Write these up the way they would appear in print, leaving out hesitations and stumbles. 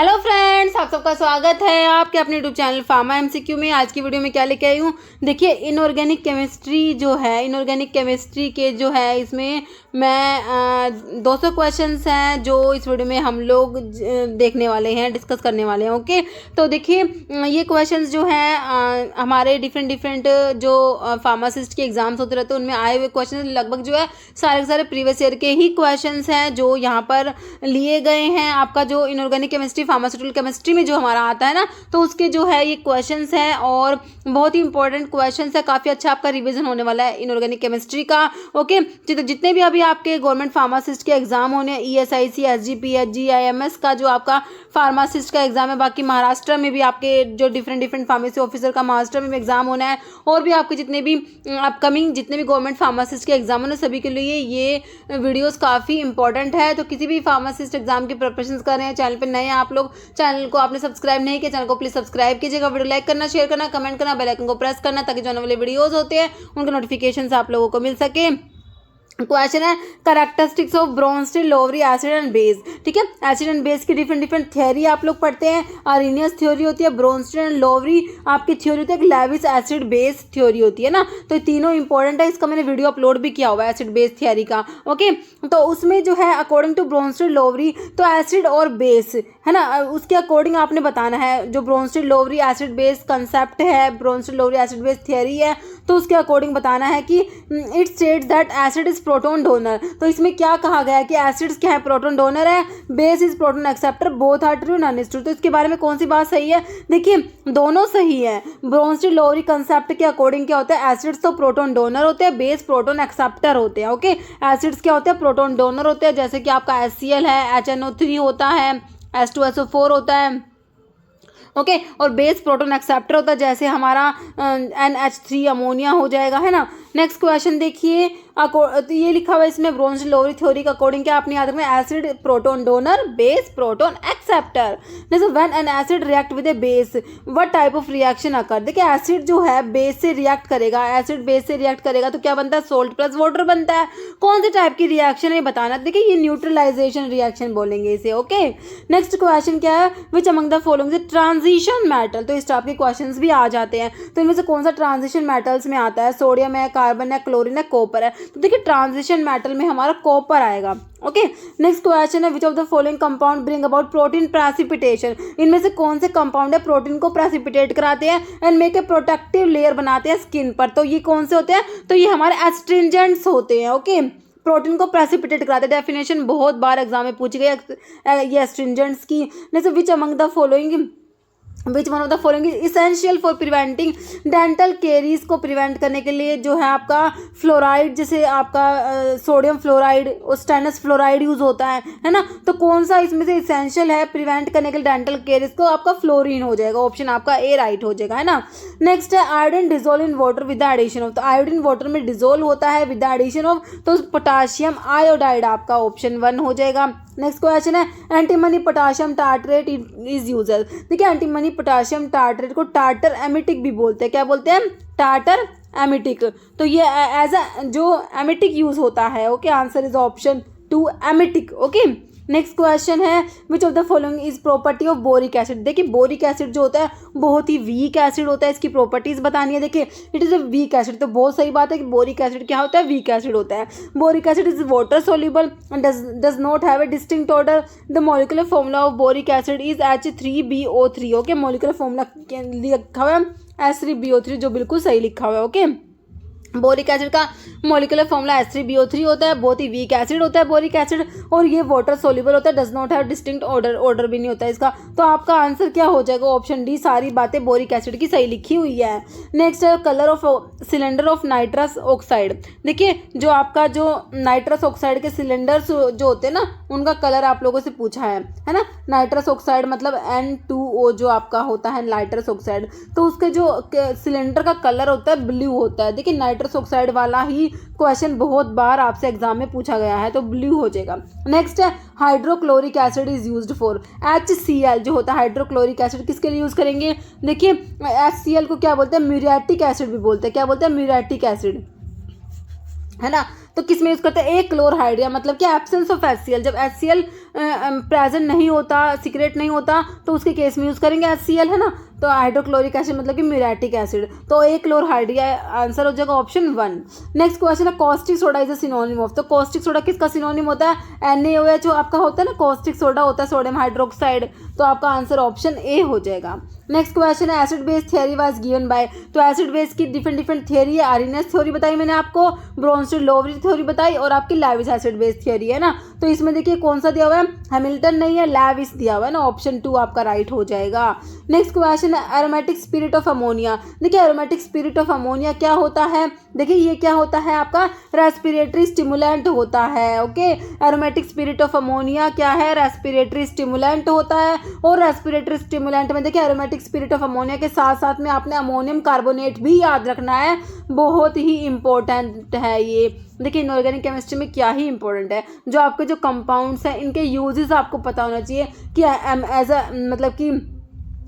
Hello friends, आप सबका स्वागत है आपके अपने यूट्यूब चैनल फार्मा एमसीक्यू में। आज की वीडियो में क्या लेके आई हूँ, देखिए इनऑर्गेनिक केमिस्ट्री जो है, इनऑर्गेनिक केमिस्ट्री के जो है इसमें मैं 200 क्वेश्चंस हैं जो इस वीडियो में हम लोग देखने वाले हैं, डिस्कस करने वाले हैं। ओके, तो देखिए ये क्वेश्चंस जो हैं हमारे डिफरेंट जो फार्मासिस्ट के एग्जाम्स होते रहते हैं उनमें आए हुए क्वेश्चन लगभग जो है सारे के सारे प्रीवियस ईयर के ही क्वेश्चंस हैं जो यहाँ पर लिए गए हैं। आपका जो इनऑर्गेनिक केमिस्ट्री फार्मास्यूटिकल केमिस्ट्री में जो हमारा आता है ना, तो उसके जो है ये क्वेश्चंस हैं और बहुत ही इंपॉर्टेंट क्वेश्चंस है। काफ़ी अच्छा आपका रिवीजन होने वाला है इनऑर्गेनिक केमिस्ट्री का। ओके, जितने भी अभी आपके गवर्नमेंट फार्मासिस्ट के एग्जाम होने, ESIC, SGPH, GIMS का जो आपका फार्मासिस्ट का एग्जाम है, बाकी महाराष्ट्र में भी आपके जो डिफरेंट फार्मेसी ऑफिसर का महाराष्ट्र में भी एग्जाम होना है, और भी आपके जितने भी अपकमिंग जितने भी गवर्नमेंट फार्मासिस्ट के एग्जाम होने, सभी के लिए ये वीडियोस काफ़ी इंपॉर्टेंट है। तो किसी भी फार्मासिस्ट एग्जाम की प्रिपरेशन कर रहे हैं, चैनल पर नए हैं आप लोग, चैनल को आपने सब्सक्राइब नहीं किया, चैनल को प्लीज सब्सक्राइब कीजिएगा, वीडियो लाइक करना, शेयर करना, कमेंट करना, बेल आइकन को प्रेस करना, ताकि जो आने वाले वीडियोस होते हैं उनके नोटिफिकेशन आप लोगों को मिल सके। क्वेश्चन है characteristics of Bronsted Lowry acid and base. ठीक है, एसिड एंड बेस की डिफरेंट थियोरी आप लोग पढ़ते हैं। अरेनियस थ्योरी होती है, ब्रोंस्टेड एंड लोवरी आपकी थ्योरी होती है, एक लेविस एसिड बेस थ्योरी होती है ना। तो ये तीनों इंपॉर्टेंट है, इसका मैंने वीडियो अपलोड भी किया हुआ है एसिड बेस थ्योरी का। ओके, तो उसमें जो है अकॉर्डिंग टू ब्रोंस्टेड लोवरी, तो एसिड और बेस है ना, उसके अकॉर्डिंग आपने बताना है। जो Bronsted Lowry acid base concept है, Bronsted Lowry acid base theory है, तो उसके अकॉर्डिंग बताना है कि it states that acid is proton donor. तो इसमें क्या कहा गया है कि एसिड्स क्या है, प्रोटॉन डोनर है, base is proton acceptor, both are true, none is true. तो इसके बारे में कौन सी बात सही है? देखिए दोनों सही है। ब्रोंस्टेड लोवरी कंसेप्ट के अकॉर्डिंग क्या होता है, एसिड्स तो प्रोटॉन डोनर होते हैं, बेस प्रोटॉन एक्सेप्टर होते हैं। ओके, एसिड्स क्या होते हैं, प्रोटॉन डोनर होते हैं, जैसे कि आपका HCl है, HNO3 होता है, H2SO4 होता है। ओके, और बेस प्रोटॉन एक्सेप्टर होता है, जैसे हमारा NH3 अमोनिया हो जाएगा, है ना। नेक्स्ट क्वेश्चन देखिए, तो ये लिखा हुआ है इसमें ब्रोंस्टेड लोवरी थ्योरी का अकॉर्डिंग क्या आपने याद रखना है, acid proton donor, base proton acceptor. जैसे when an acid react with a base what type of reaction occur. देखिए एसिड जो है बेस से रिएक्ट करेगा, एसिड बेस से रिएक्ट करेगा तो क्या बनता है, सोल्ट प्लस वाटर बनता है। कौन से टाइप की रिएक्शन है बताना। देखिए ये न्यूट्रलाइजेशन रिएक्शन बोलेंगे इसे। ओके, नेक्स्ट क्वेश्चन क्या है, which among the following is transition metal. तो इस टाइप के क्वेश्चंस भी आ जाते हैं। तो इनमें से कौन सा ट्रांजिशन मेटल्स में आता है, सोडियम है, कार्बन है, क्लोरीन है, कॉपर है। तो देखिए ट्रांजिशन मेटल में हमारा कॉपर आएगा। ओके, नेक्स्ट क्वेश्चन है, which of the following compound bring about protein precipitation. इनमें से कौन से कंपाउंड है प्रोटीन को प्रेसिपिटेट कराते हैं and make a protective layer बनाते हैं स्किन पर। तो ये कौन से होते हैं, तो ये हमारे एस्ट्रिंजेंट्स होते हैं। ओके, प्रोटीन को प्रेसिपिटेट कराते हैं। डेफिनेशन बहुत बार एग्जाम में पूछी गई ये एस्ट्रिंजेंट्स की। जैसे विच among the following which one of the following is essential for preventing dental caries. को प्रिवेंट करने के लिए जो है आपका फ्लोराइड, जैसे आपका सोडियम फ्लोराइड और स्टेनस फ्लोराइड यूज होता है ना। तो कौन सा इसमें से इसेंशियल है प्रिवेंट करने के लिए डेंटल केरीज को, आपका फ्लोरीन हो जाएगा, ऑप्शन आपका ए राइट हो जाएगा, है ना। नेक्स्ट है iodine dissolve in water with the addition of. तो आयोडीन वाटर में डिजोल्व होता है विद द एडिशन ऑफ, तो पोटाशियम आयोडाइड आपका ऑप्शन 1 हो जाएगा। नेक्स्ट क्वेश्चन है antimony potassium tartrate is user. देखिए एंटीमनी पोटाशियम टार्टरेट को टार्टर एमिटिक भी बोलते हैं। क्या बोलते हैं, टार्टर एमिटिक। तो ये एज अ जो एमिटिक यूज होता है। Okay, answer is option 2 emetic. Okay, next question है which of the following is property of boric acid. देखिए बोरिक एसिड जो होता है बहुत ही वीक एसिड होता है, इसकी प्रॉपर्टीज बतानी है। देखिए it is a weak acid, तो बहुत सही बात है कि बोरिक एसिड क्या होता है, वीक एसिड होता है। Boric acid is water soluble and does not have a distinct order. The molecular formula of boric acid is H3BO3। Okay, molecular formula लिखा हुआ है H3BO3, जो बिल्कुल सही लिखा हुआ है। ओके, बोरिक एसिड का मॉलिक्यूलर फॉर्मूला H3BO3 होता है, बहुत ही वीक एसिड होता है बोरिक एसिड, और ये वाटर सोल्यूबल होता है, does not have distinct order भी नहीं होता है इसका। तो आपका आंसर क्या हो जाएगा, ऑप्शन डी, सारी बातें बोरिक एसिड की सही लिखी हुई है। नेक्स्ट है colour of cylinder of nitrous oxide. देखिए जो आपका जो नाइट्रस ऑक्साइड के सिलेंडर्स जो होते हैं ना, उनका कलर आप लोगों से पूछा है ना। नाइट्रस ऑक्साइड मतलब N2O जो आपका होता है नाइट्रस ऑक्साइड, तो उसके जो सिलेंडर का कलर होता है ब्लू होता है। देखिए नाइट्रस ऑक्साइड वाला ही क्वेश्चन बहुत बार आपसे एग्जाम में पूछा गया है, तो ब्लू हो जाएगा। नेक्स्ट है hydrochloric acid is used for. HCl जो होता है हाइड्रोक्लोरिक एसिड किसके लिए यूज करेंगे, देखिए HCl को क्या बोलते हैं, म्यूरियाटिक एसिड भी बोलते हैं। क्या बोलते हैं, म्यूरियाटिक एसिड, है ना। तो तो किस में यूज़ करते हैं, एक क्लोरहाइड्रिया, मतलब कि एब्सेंस ऑफ HCl, जब HCl प्रेजेंट नहीं होता, सीक्रेट नहीं होता, तो उसके केस में यूज़ करेंगे HCl, है ना। तो हाइड्रोक्लोरिक एसिड मतलब कि म्यूरेटिक एसिड, तो एक क्लोरहाइड्रिया आंसर हो जाएगा ऑप्शन 1। नेक्स्ट क्वेश्चन है caustic soda is a synonym of, तो कॉस्टिक सोडा किसका सिनोनिम होता है, NaOH जो आपका होता है ना, कॉस्टिक सोडा होता है सोडियम हाइड्रोक्साइड, तो आपका आंसर ऑप्शन ए हो जाएगा। नेक्स्ट क्वेश्चन है acid base theory was given by, तो एसिड बेस की डिफरेंट थ्योरी है, आरिनेस थ्योरी बताई मैंने आपको, ब्रोंस्टेड लोवरी थ्योरी बताई, और आपकी लेविस एसिड बेस थ्योरी है ना। तो इसमें देखिए कौन सा दिया हुआ है, हैमिल्टन नहीं है, लेविस दिया हुआ है ना, ऑप्शन 2 आपका राइट हो जाएगा। नेक्स्ट क्वेश्चन है एरोमेटिक स्पिरिट ऑफ अमोनिया, देखिए एरोमेटिक स्पिरिट ऑफ अमोनिया क्या होता है, देखिए ये क्या होता है आपका रेस्पिरेटरी स्टिमुलेंट होता है। Okay, aromatic spirit of ammonia क्या है, रेस्पिरेटरी स्टिमुलेंट होता है, और रेस्पिरेटरी स्टिमुलेंट में देखिए एरोमेटिक स्पिरिट ऑफ अमोनिया के साथ साथ में आपने अमोनियम कार्बोनेट भी याद रखना है, बहुत ही इंपॉर्टेंट है ये। देखिए इनऑर्गेनिक केमिस्ट्री में क्या ही इंपॉर्टेंट है, जो आपके जो कंपाउंड्स हैं इनके यूजेस आपको पता होना चाहिए कि एज अ मतलब कि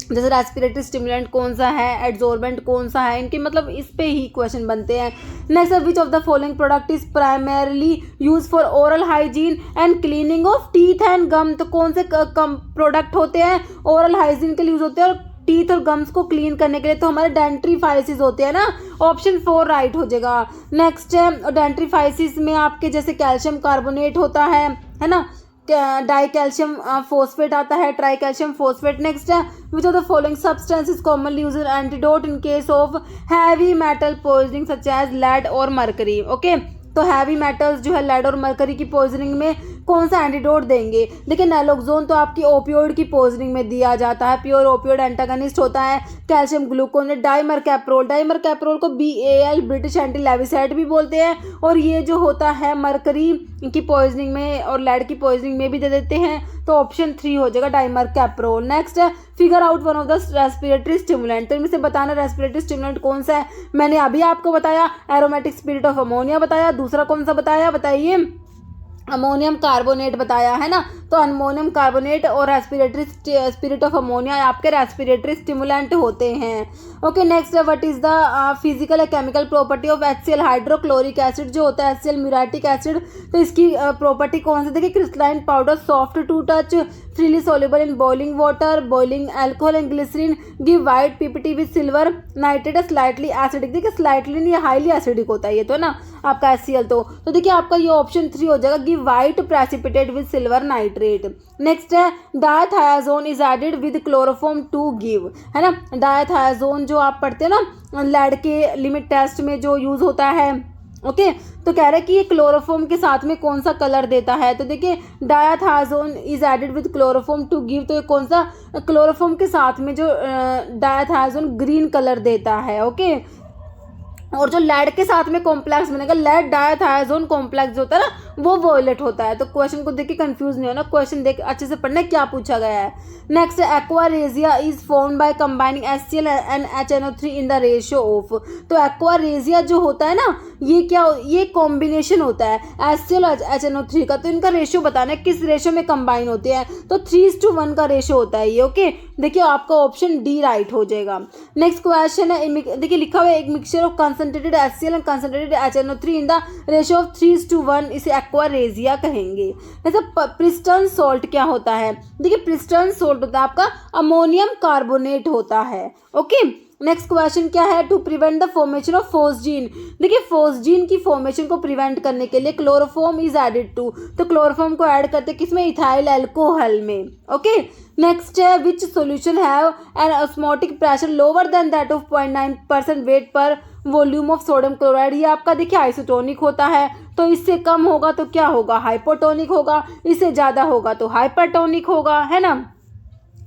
जैसे रेस्पिरेटरी स्टिमुलेंट कौन सा है, एड्सॉर्बेंट कौन सा है, इनके मतलब इस पे ही क्वेश्चन बनते हैं। Next, which of the following product is primarily use for oral hygiene and cleaning of teeth and gum, तो कौन से प्रोडक्ट होते हैं ओरल हाइजीन के लिए यूज होते हैं और टीथ और गम्स को क्लीन करने के लिए, तो हमारे डेंट्रीफाइसिस होते हैं ना, ऑप्शन 4 राइट हो जाएगा। नेक्स्ट है डेंट्रीफाइसिस में आपके जैसे कैल्शियम कार्बोनेट होता है ना, डाई कैल्शियम फोस्फेट आता है, ट्राई कैल्शियम फोस्फेट। नेक्स्ट है which of the following substance is commonly used antidote in case of heavy metal poisoning such as lead और मरकरी। ओके, तो हैवी मेटल्स जो है लेड और मरकरी की poisoning में कौन सा एंटीडोट देंगे, देखिए नैलोक्सोन तो आपकी ओपियोइड की पॉइजनिंग में दिया जाता है, प्योर ओपियोइड एंटागनिस्ट होता है। कैल्शियम ग्लूकोनेट, डाइमरकैप्रोल को BAL ब्रिटिश एंटी लेविसाइड भी बोलते हैं, और ये जो होता है मरकरी की पॉइजनिंग में और लेड की पॉइजनिंग में भी दे देते हैं, तो ऑप्शन 3 हो जाएगा डाइमरकैप्रोल। नेक्स्ट है figure out one of the respiratory stimulant, तो इनमें से बताना रेस्पिरेटरी स्टिमुलेंट कौन सा है। मैंने अभी आपको बताया एरोमेटिक स्पिरिट ऑफ अमोनिया बताया, दूसरा कौन सा बताया बताइए, अमोनियम कार्बोनेट बताया है ना, तो अमोनियम कार्बोनेट और रेस्पिरेटरी स्पिरिट ऑफ अमोनिया आपके रेस्पिरेटरी स्टिमुलेंट होते हैं। Okay, next what is the physical या chemical property of HCl hydrochloric acid, जो होता है HCl म्यूरेटिक एसिड, तो इसकी प्रॉपर्टी कौन सी, देखिए crystalline powder, soft to touch, freely soluble in boiling water, boiling alcohol and glycerin, give white PPT with silver nitrate, slightly acidic, देखिए slightly नहीं हाईली एसिडिक होता है ये तो ना आपका HCl, तो देखिए आपका ये ऑप्शन 3 हो जाएगा, give white precipitate with silver nitrate. Next है dithizone is added with chloroform to give, है ना, डायथायाजोन जो आप पढ़ते हैं ना लेड के लिमिट टेस्ट में जो यूज होता है। ओके, तो कह रहे हैं कि ये क्लोरोफॉर्म के साथ में कौन सा कलर देता है, तो देखिए dithizone is added with chloroform to give, तो ये कौन सा क्लोरोफॉर्म के साथ में जो डायथायाजोन ग्रीन कलर देता है। ओके, और जो लेड के साथ में कॉम्प्लेक्स बनेगा, लेड डायथायाजोन कॉम्प्लेक्स जो होता है ना वो वॉयलेट होता है। तो क्वेश्चन को देख के कंफ्यूज नहीं होना, क्वेश्चन देख अच्छे से पढ़ना क्या पूछा गया है। Next, aqua regia is formed by combining HCl and HNO3 in the ratio of, तो एक्वारेजिया जो होता है ना ये कॉम्बिनेशन होता है HCl और HNO3 का, तो इनका रेशियो बताना है किस रेशियो में कंबाइन होते हैं, तो 3:1 का रेशियो होता है ये। ओके, देखिए आपका ऑप्शन डी राइट हो जाएगा। नेक्स्ट क्वेश्चन है, देखिए लिखा हुआ है एक mixture of concentrated HCl and concentrated HNO3 in the ratio of 3:1, इसे एक्वारेजिया कहेंगे। जैसे प्रिस्टन सॉल्ट क्या होता है, देखिए प्रिस्टन सॉल्ट होता है आपका अमोनियम कार्बोनेट होता है। ओके, नेक्स्ट क्वेश्चन क्या है, to prevent the formation of phosgene, देखिए फोस्जीन की फॉर्मेशन को प्रिवेंट करने के लिए क्लोरोफॉर्म इज एडेड टू, तो क्लोरोफॉर्म को ऐड करते किसमें, इथाइल अल्कोहल में। ओके, नेक्स्ट है which solution have an osmotic pressure lower than that of 0.9% weight पर वॉल्यूम ऑफ सोडियम क्लोराइड, ये आपका देखिए आइसोटोनिक होता है, तो इससे कम होगा तो क्या होगा, हाइपोटोनिक होगा, इससे ज़्यादा होगा तो हाइपरटोनिक होगा, है ना।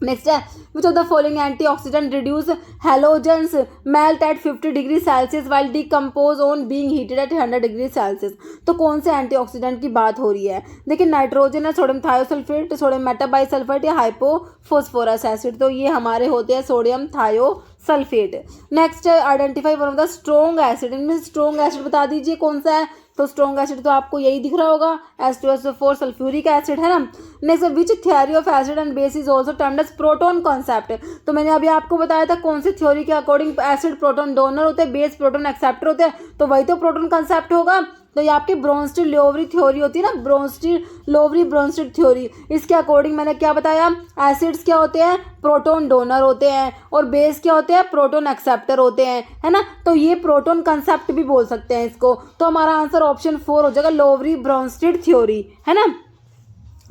नेक्स्ट है which of the following antioxidant reduce halogens melt at 50 degree Celsius while decompose on being heated at 100 degree Celsius, तो कौन से एंटीऑक्सीडेंट की बात हो रही है, देखिए नाइट्रोजन है, सोडियम थायोसल्फेट, सोडियम मेटाबाइसल्फेट या हाइपोफॉस्फोरस एसिड, तो ये हमारे होते हैं सोडियम थायोसल्फेट। नेक्स्ट है identify one of the strong acid, इनमें स्ट्रॉन्ग एसिड बता दीजिए कौन सा है, तो स्ट्रॉन्ग एसिड तो आपको यही दिख रहा होगा H2SO4 सल्फ्यूरिक एसिड, है ना। Next, which theory of acid and base is also termed as proton concept, तो मैंने अभी आपको बताया था कौन सी थ्योरी के अकॉर्डिंग एसिड प्रोटॉन डोनर होते हैं, बेस प्रोटॉन एक्सेप्टर होते हैं, तो वही तो प्रोटॉन कॉन्सेप्ट होगा। तो ये आपकी ब्रोंस्टेड लोवरी थ्योरी होती है ना, ब्रोंस्टेड लोवरी ब्रोंस्टेड थ्योरी, इसके अकॉर्डिंग मैंने क्या बताया, एसिड्स क्या होते हैं, प्रोटॉन डोनर होते हैं, और बेस क्या होते हैं, प्रोटॉन एक्सेप्टर होते हैं, है ना। तो ये प्रोटॉन कंसेप्ट भी बोल सकते हैं इसको। तो हमारा आंसर ऑप्शन 4 हो जाएगा, लोवरी ब्रोंस्टेड थ्योरी, है ना।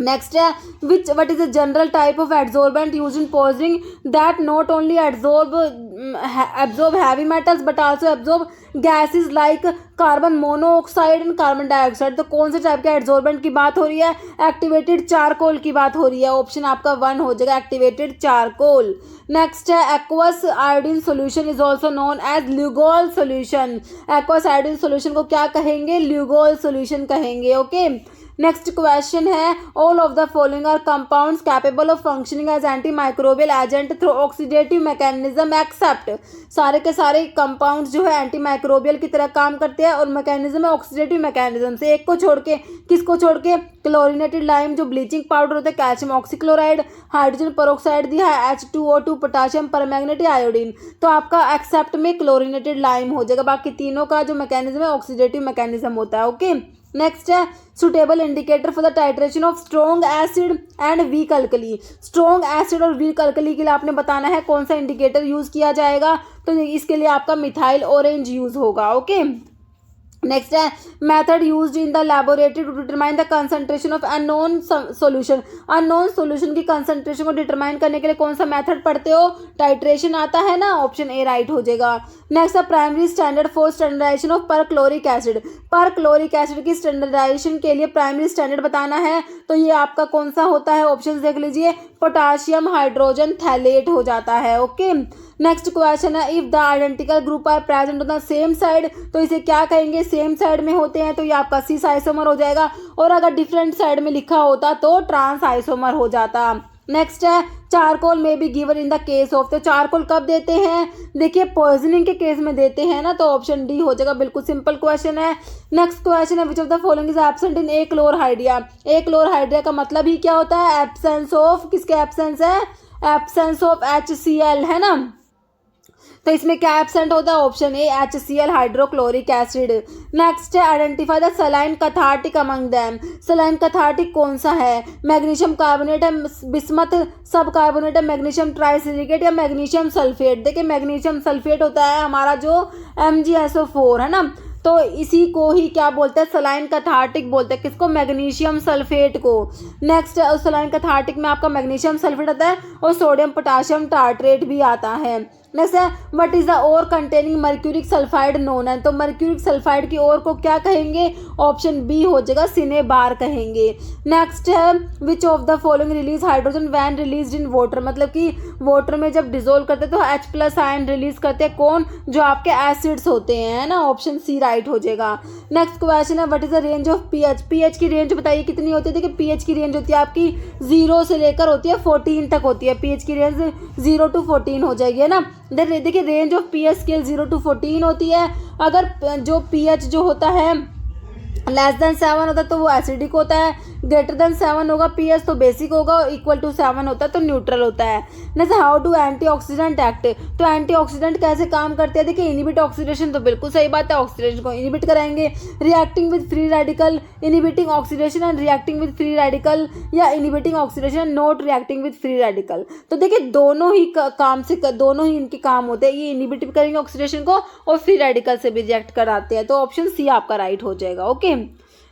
नेक्स्ट है what is the general type of adsorbent use in poisoning that not only absorb heavy metals but also absorb gases like carbon monoxide and carbon dioxide. तो कौन से type के adsorbent की बात हो रही है, एक्टिवेटेड चारकोल की बात हो रही है। ऑप्शन आपका 1 हो जाएगा, एक्टिवेटेड चारकोल। नेक्स्ट है aqueous iodine solution is also known as Lugol solution. Aqueous iodine solution को क्या कहेंगे, ल्यूगोल सोल्यूशन कहेंगे। ओके, नेक्स्ट क्वेश्चन है, all of the following are compounds capable of functioning as anti microbial agent through oxidative mechanism except. सारे के सारे compounds जो है एंटी माइक्रोबियल की तरह काम करते हैं और मैकेनिज्म है ऑक्सीडेटिव मैकेनिज्म से। एक को छोड़ के, किसको छोड़ के, क्लोरिनेटेड लाइम जो ब्लीचिंग पाउडर होता है, कैल्शियम ऑक्सीक्लोराइड, हाइड्रोजन पेरोक्साइड दिया है, H2O2, पोटाशियम परमैंगनेट आयोडीन। तो आपका एक्सेप्ट में क्लोरिनेटेड लाइम हो जाएगा। बाकी तीनों का जो मैकेनिज्म है ऑक्सीडेटिव मैकेनिज्म होता है। ओके, नेक्स्ट है suitable indicator for the titration of strong acid and weak alkali. Strong acid और वीक अल्कली के लिए आपने बताना है कौन सा इंडिकेटर यूज किया जाएगा। तो इसके लिए आपका मिथाइल ऑरेंज यूज होगा। ओके, नेक्स्ट है method used in the laboratory to determine the concentration of unknown solution. Unknown solution की कंसंट्रेशन को डिटरमाइन करने के लिए कौन सा मेथड पढ़ते हो, टाइट्रेशन आता है ना, ऑप्शन ए राइट हो जाएगा। नेक्स्ट है primary standard for standardization of perchloric acid. Perchloric acid की स्टैंडर्डाइजेशन के लिए प्राइमरी स्टैंडर्ड बताना है। तो ये आपका कौन सा होता है, ऑप्शन देख लीजिए, पोटाशियम हाइड्रोजन थैलेट हो जाता है। ओके, नेक्स्ट क्वेश्चन है, if the identical group are present on the same side, तो इसे क्या कहेंगे, सेम साइड में होते हैं तो ये आपका सिस आइसोमर हो जाएगा, और अगर डिफरेंट साइड में लिखा होता तो ट्रांस आइसोमर हो जाता। नेक्स्ट है चारकोल में be given in the case of. तो चारकोल कब देते हैं, देखिए पॉइजनिंग के केस में देते हैं ना, तो ऑप्शन डी हो जाएगा, बिल्कुल सिंपल क्वेश्चन है। नेक्स्ट क्वेश्चन है, which of the following is absent in achlorhydria. Achlorhydria का मतलब ही क्या होता है, एब्सेंस ऑफ, किसके एब्सेंस है, एब्सेंस ऑफ HCl, है ना। तो इसमें क्या एब्सेंट होता है, option A HCl hydrochloric acid. Next है identify the saline cathartic among them. Saline cathartic कौन सा है, मैग्नीशियम कार्बोनेट है, बिस्मथ सब कार्बोनेट है, मैग्नीशियम ट्राइसिलिकेट या मैग्नीशियम सल्फेट। देखिए मैग्नीशियम सल्फेट होता है हमारा जो MgSO4 है ना, तो इसी को ही क्या बोलते हैं, सलाइन कैथार्टिक बोलते हैं। किसको, मैग्नीशियम सल्फेट को। नेक्स्ट सलाइन कैथार्टिक में आपका मैग्नीशियम सल्फेट आता है और सोडियम पोटाशियम टार्ट्रेट भी आता है। नेक्स्ट है what is the ore containing mercuric sulphide known है। तो मर्क्यूरिक सल्फाइड की ओर को क्या कहेंगे, ऑप्शन बी हो जाएगा, सिनेबार कहेंगे। नेक्स्ट है which of the following release hydrogen when release in water. मतलब कि वाटर में जब डिजोल्व करते तो H+ आयन रिलीज करते हैं, कौन, जो आपके एसिड्स होते हैं, है ना, ऑप्शन सी राइट हो जाएगा। नेक्स्ट क्वेश्चन है what is the range of pH. PH की रेंज बताइए कितनी होती है। देखिए पीएच की रेंज होती है आपकी 0 से लेकर होती है 14 तक होती है। पीएच की रेंज 0 to 14 हो जाएगी, है ना। देखिए range of pH scale 0 to 14 होती है। अगर जो पीएच जो होता है लेस देन 7 होता है तो वो एसिडिक होता है, ग्रेटर देन 7 होगा पीएच तो बेसिक होगा, इक्वल टू 7 होता है तो न्यूट्रल होता है। जैसे हाउ डू एंटीऑक्सीडेंट एक्ट। तो एंटीऑक्सीडेंट कैसे काम करते हैं, देखिए इनिबिट ऑक्सीडेशन, तो बिल्कुल सही बात है, ऑक्सीडेशन को इनिबिट कराएंगे। Reacting with free radical, inhibiting oxidation and reacting with free radical, या inhibiting oxidation and not reacting with free radical. तो देखिए दोनों ही काम से दोनों ही इनके काम होते हैं, ये इनिबिट भी करेंगे ऑक्सीडेशन को और फ्री रेडिकल से भी रिएक्ट कराते हैं। तो ऑप्शन सी आपका राइट हो जाएगा। ओके,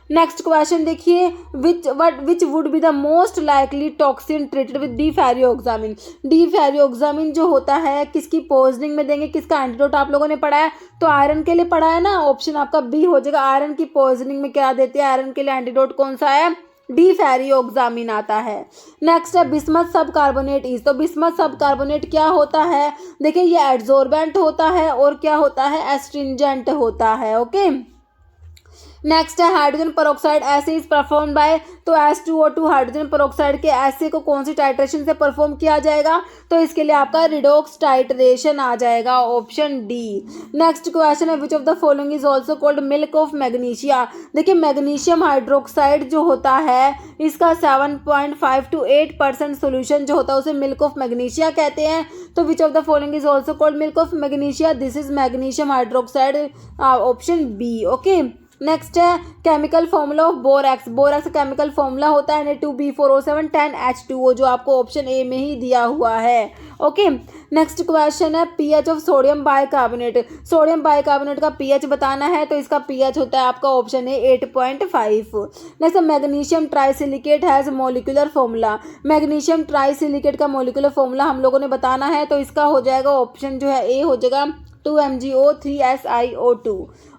नेक्स्ट क्वेश्चन देखिए which would be the most likely toxin treated with deferoxamine. Deferoxamine जो होता है किसकी पॉइजनिंग में देंगे, किसका एंटीडोट आप लोगों ने पढ़ा है, तो आयरन के लिए पढ़ा है ना, ऑप्शन आपका बी हो जाएगा। आयरन की पॉइजनिंग में क्या देते हैं, आयरन के लिए एंटीडोट कौन सा है, डिफेरियोक्सामिन आता है। नेक्स्ट है बिस्मथ सब कार्बोनेट इज। तो बिस्मथ सब कार्बोनेट क्या होता है, देखिए ये एड्सॉर्बेंट होता है और क्या होता है, एस्ट्रिंजेंट होता है। ओके, नेक्स्ट है हाइड्रोजन पेरोक्साइड ऐसे इज परफॉर्म बाय। तो H2O2 हाइड्रोजन पेरोक्साइड के ऐसे को कौन सी टाइट्रेशन से परफॉर्म किया जाएगा, तो इसके लिए आपका रिडॉक्स टाइट्रेशन आ जाएगा, ऑप्शन डी। नेक्स्ट क्वेश्चन है which of the following is also called milk of magnesia. देखिए मैग्नीशियम हाइड्रोक्साइड जो होता है इसका 7.5 to 8% सोल्यूशन जो होता है उसे मिल्क ऑफ मैग्नीशिया कहते हैं। तो which of the following is also called milk of magnesia, this is magnesium hydroxide, option B. Okay, next है chemical formula of borax. Borax chemical formula होता है Na2B4O7 10H2O, जो आपको ऑप्शन ए में ही दिया हुआ है। ओके, नेक्स्ट क्वेश्चन है pH of sodium bicarbonate. Sodium bicarbonate का पीएच बताना है, तो इसका पीएच होता है आपका ऑप्शन है 8.5। Next magnesium trisilicate has molecular formula. Magnesium trisilicate का मॉलिक्यूलर फॉर्मूला हम लोगों ने बताना है, तो इसका हो जाएगा ऑप्शन जो है ए हो जाएगा 2MgO3SiO2।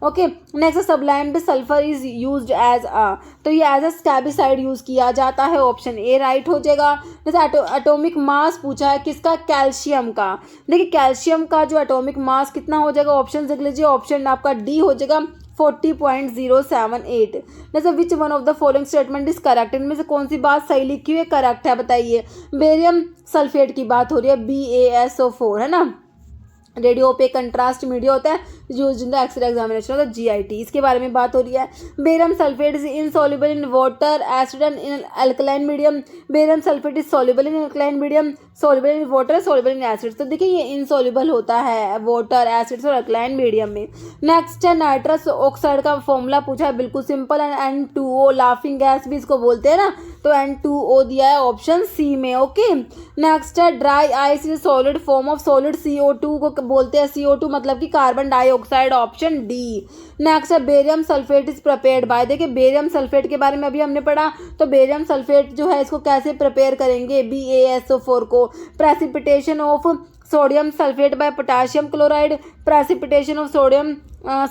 Okay, next sublimed sulphur is used as a, तो ये एज अ स्कैबिसाइड यूज किया जाता है, ऑप्शन ए राइट हो जाएगा। जैसे एटॉमिक मास पूछा है किसका, कैल्शियम का। देखिए कैल्शियम का जो एटॉमिक मास कितना हो जाएगा, ऑप्शन देख लीजिए, ऑप्शन आपका डी हो जाएगा 40.078। जैसे विच one of the following statement is correct, इनमें से कौन सी बात सही लिखी हुई है, करेक्ट है, बताइए। बेरियम सल्फेट की बात हो रही है, BaSO4 है ना, रेडियो ओपेक कंट्रास्ट मीडिया होता है used in the x-ray examination of the GIT, इसके बारे में बात हो रही है। Barium sulphate is insoluble in water, acid and in alkaline medium. Barium sulphate is soluble in alkaline medium, soluble in water, soluble in acid. तो देखिए ये इनसॉल्युबल होता है वाटर, एसिड्स और अल्कलाइन मीडियम में। नेक्स्ट है नाइट्रस ऑक्साइड का formula पूछा है, बिल्कुल सिंपल है, N2O, लाफिंग गैस भी इसको बोलते हैं ना, तो N2O दिया है ऑप्शन सी में। ओके, नेक्स्ट है dry ice is solid form of solid CO2 को बोलते हैं CO2 मतलब कि carbon dioxide, option D. Next है barium sulphate is prepared by. देखिए बेरियम सल्फेट के बारे में अभी हमने पढ़ा, तो बेरियम सल्फेट जो है इसको कैसे प्रिपेयर करेंगे, BaSO4 को। Precipitation of sodium sulphate by potassium chloride, precipitation of sodium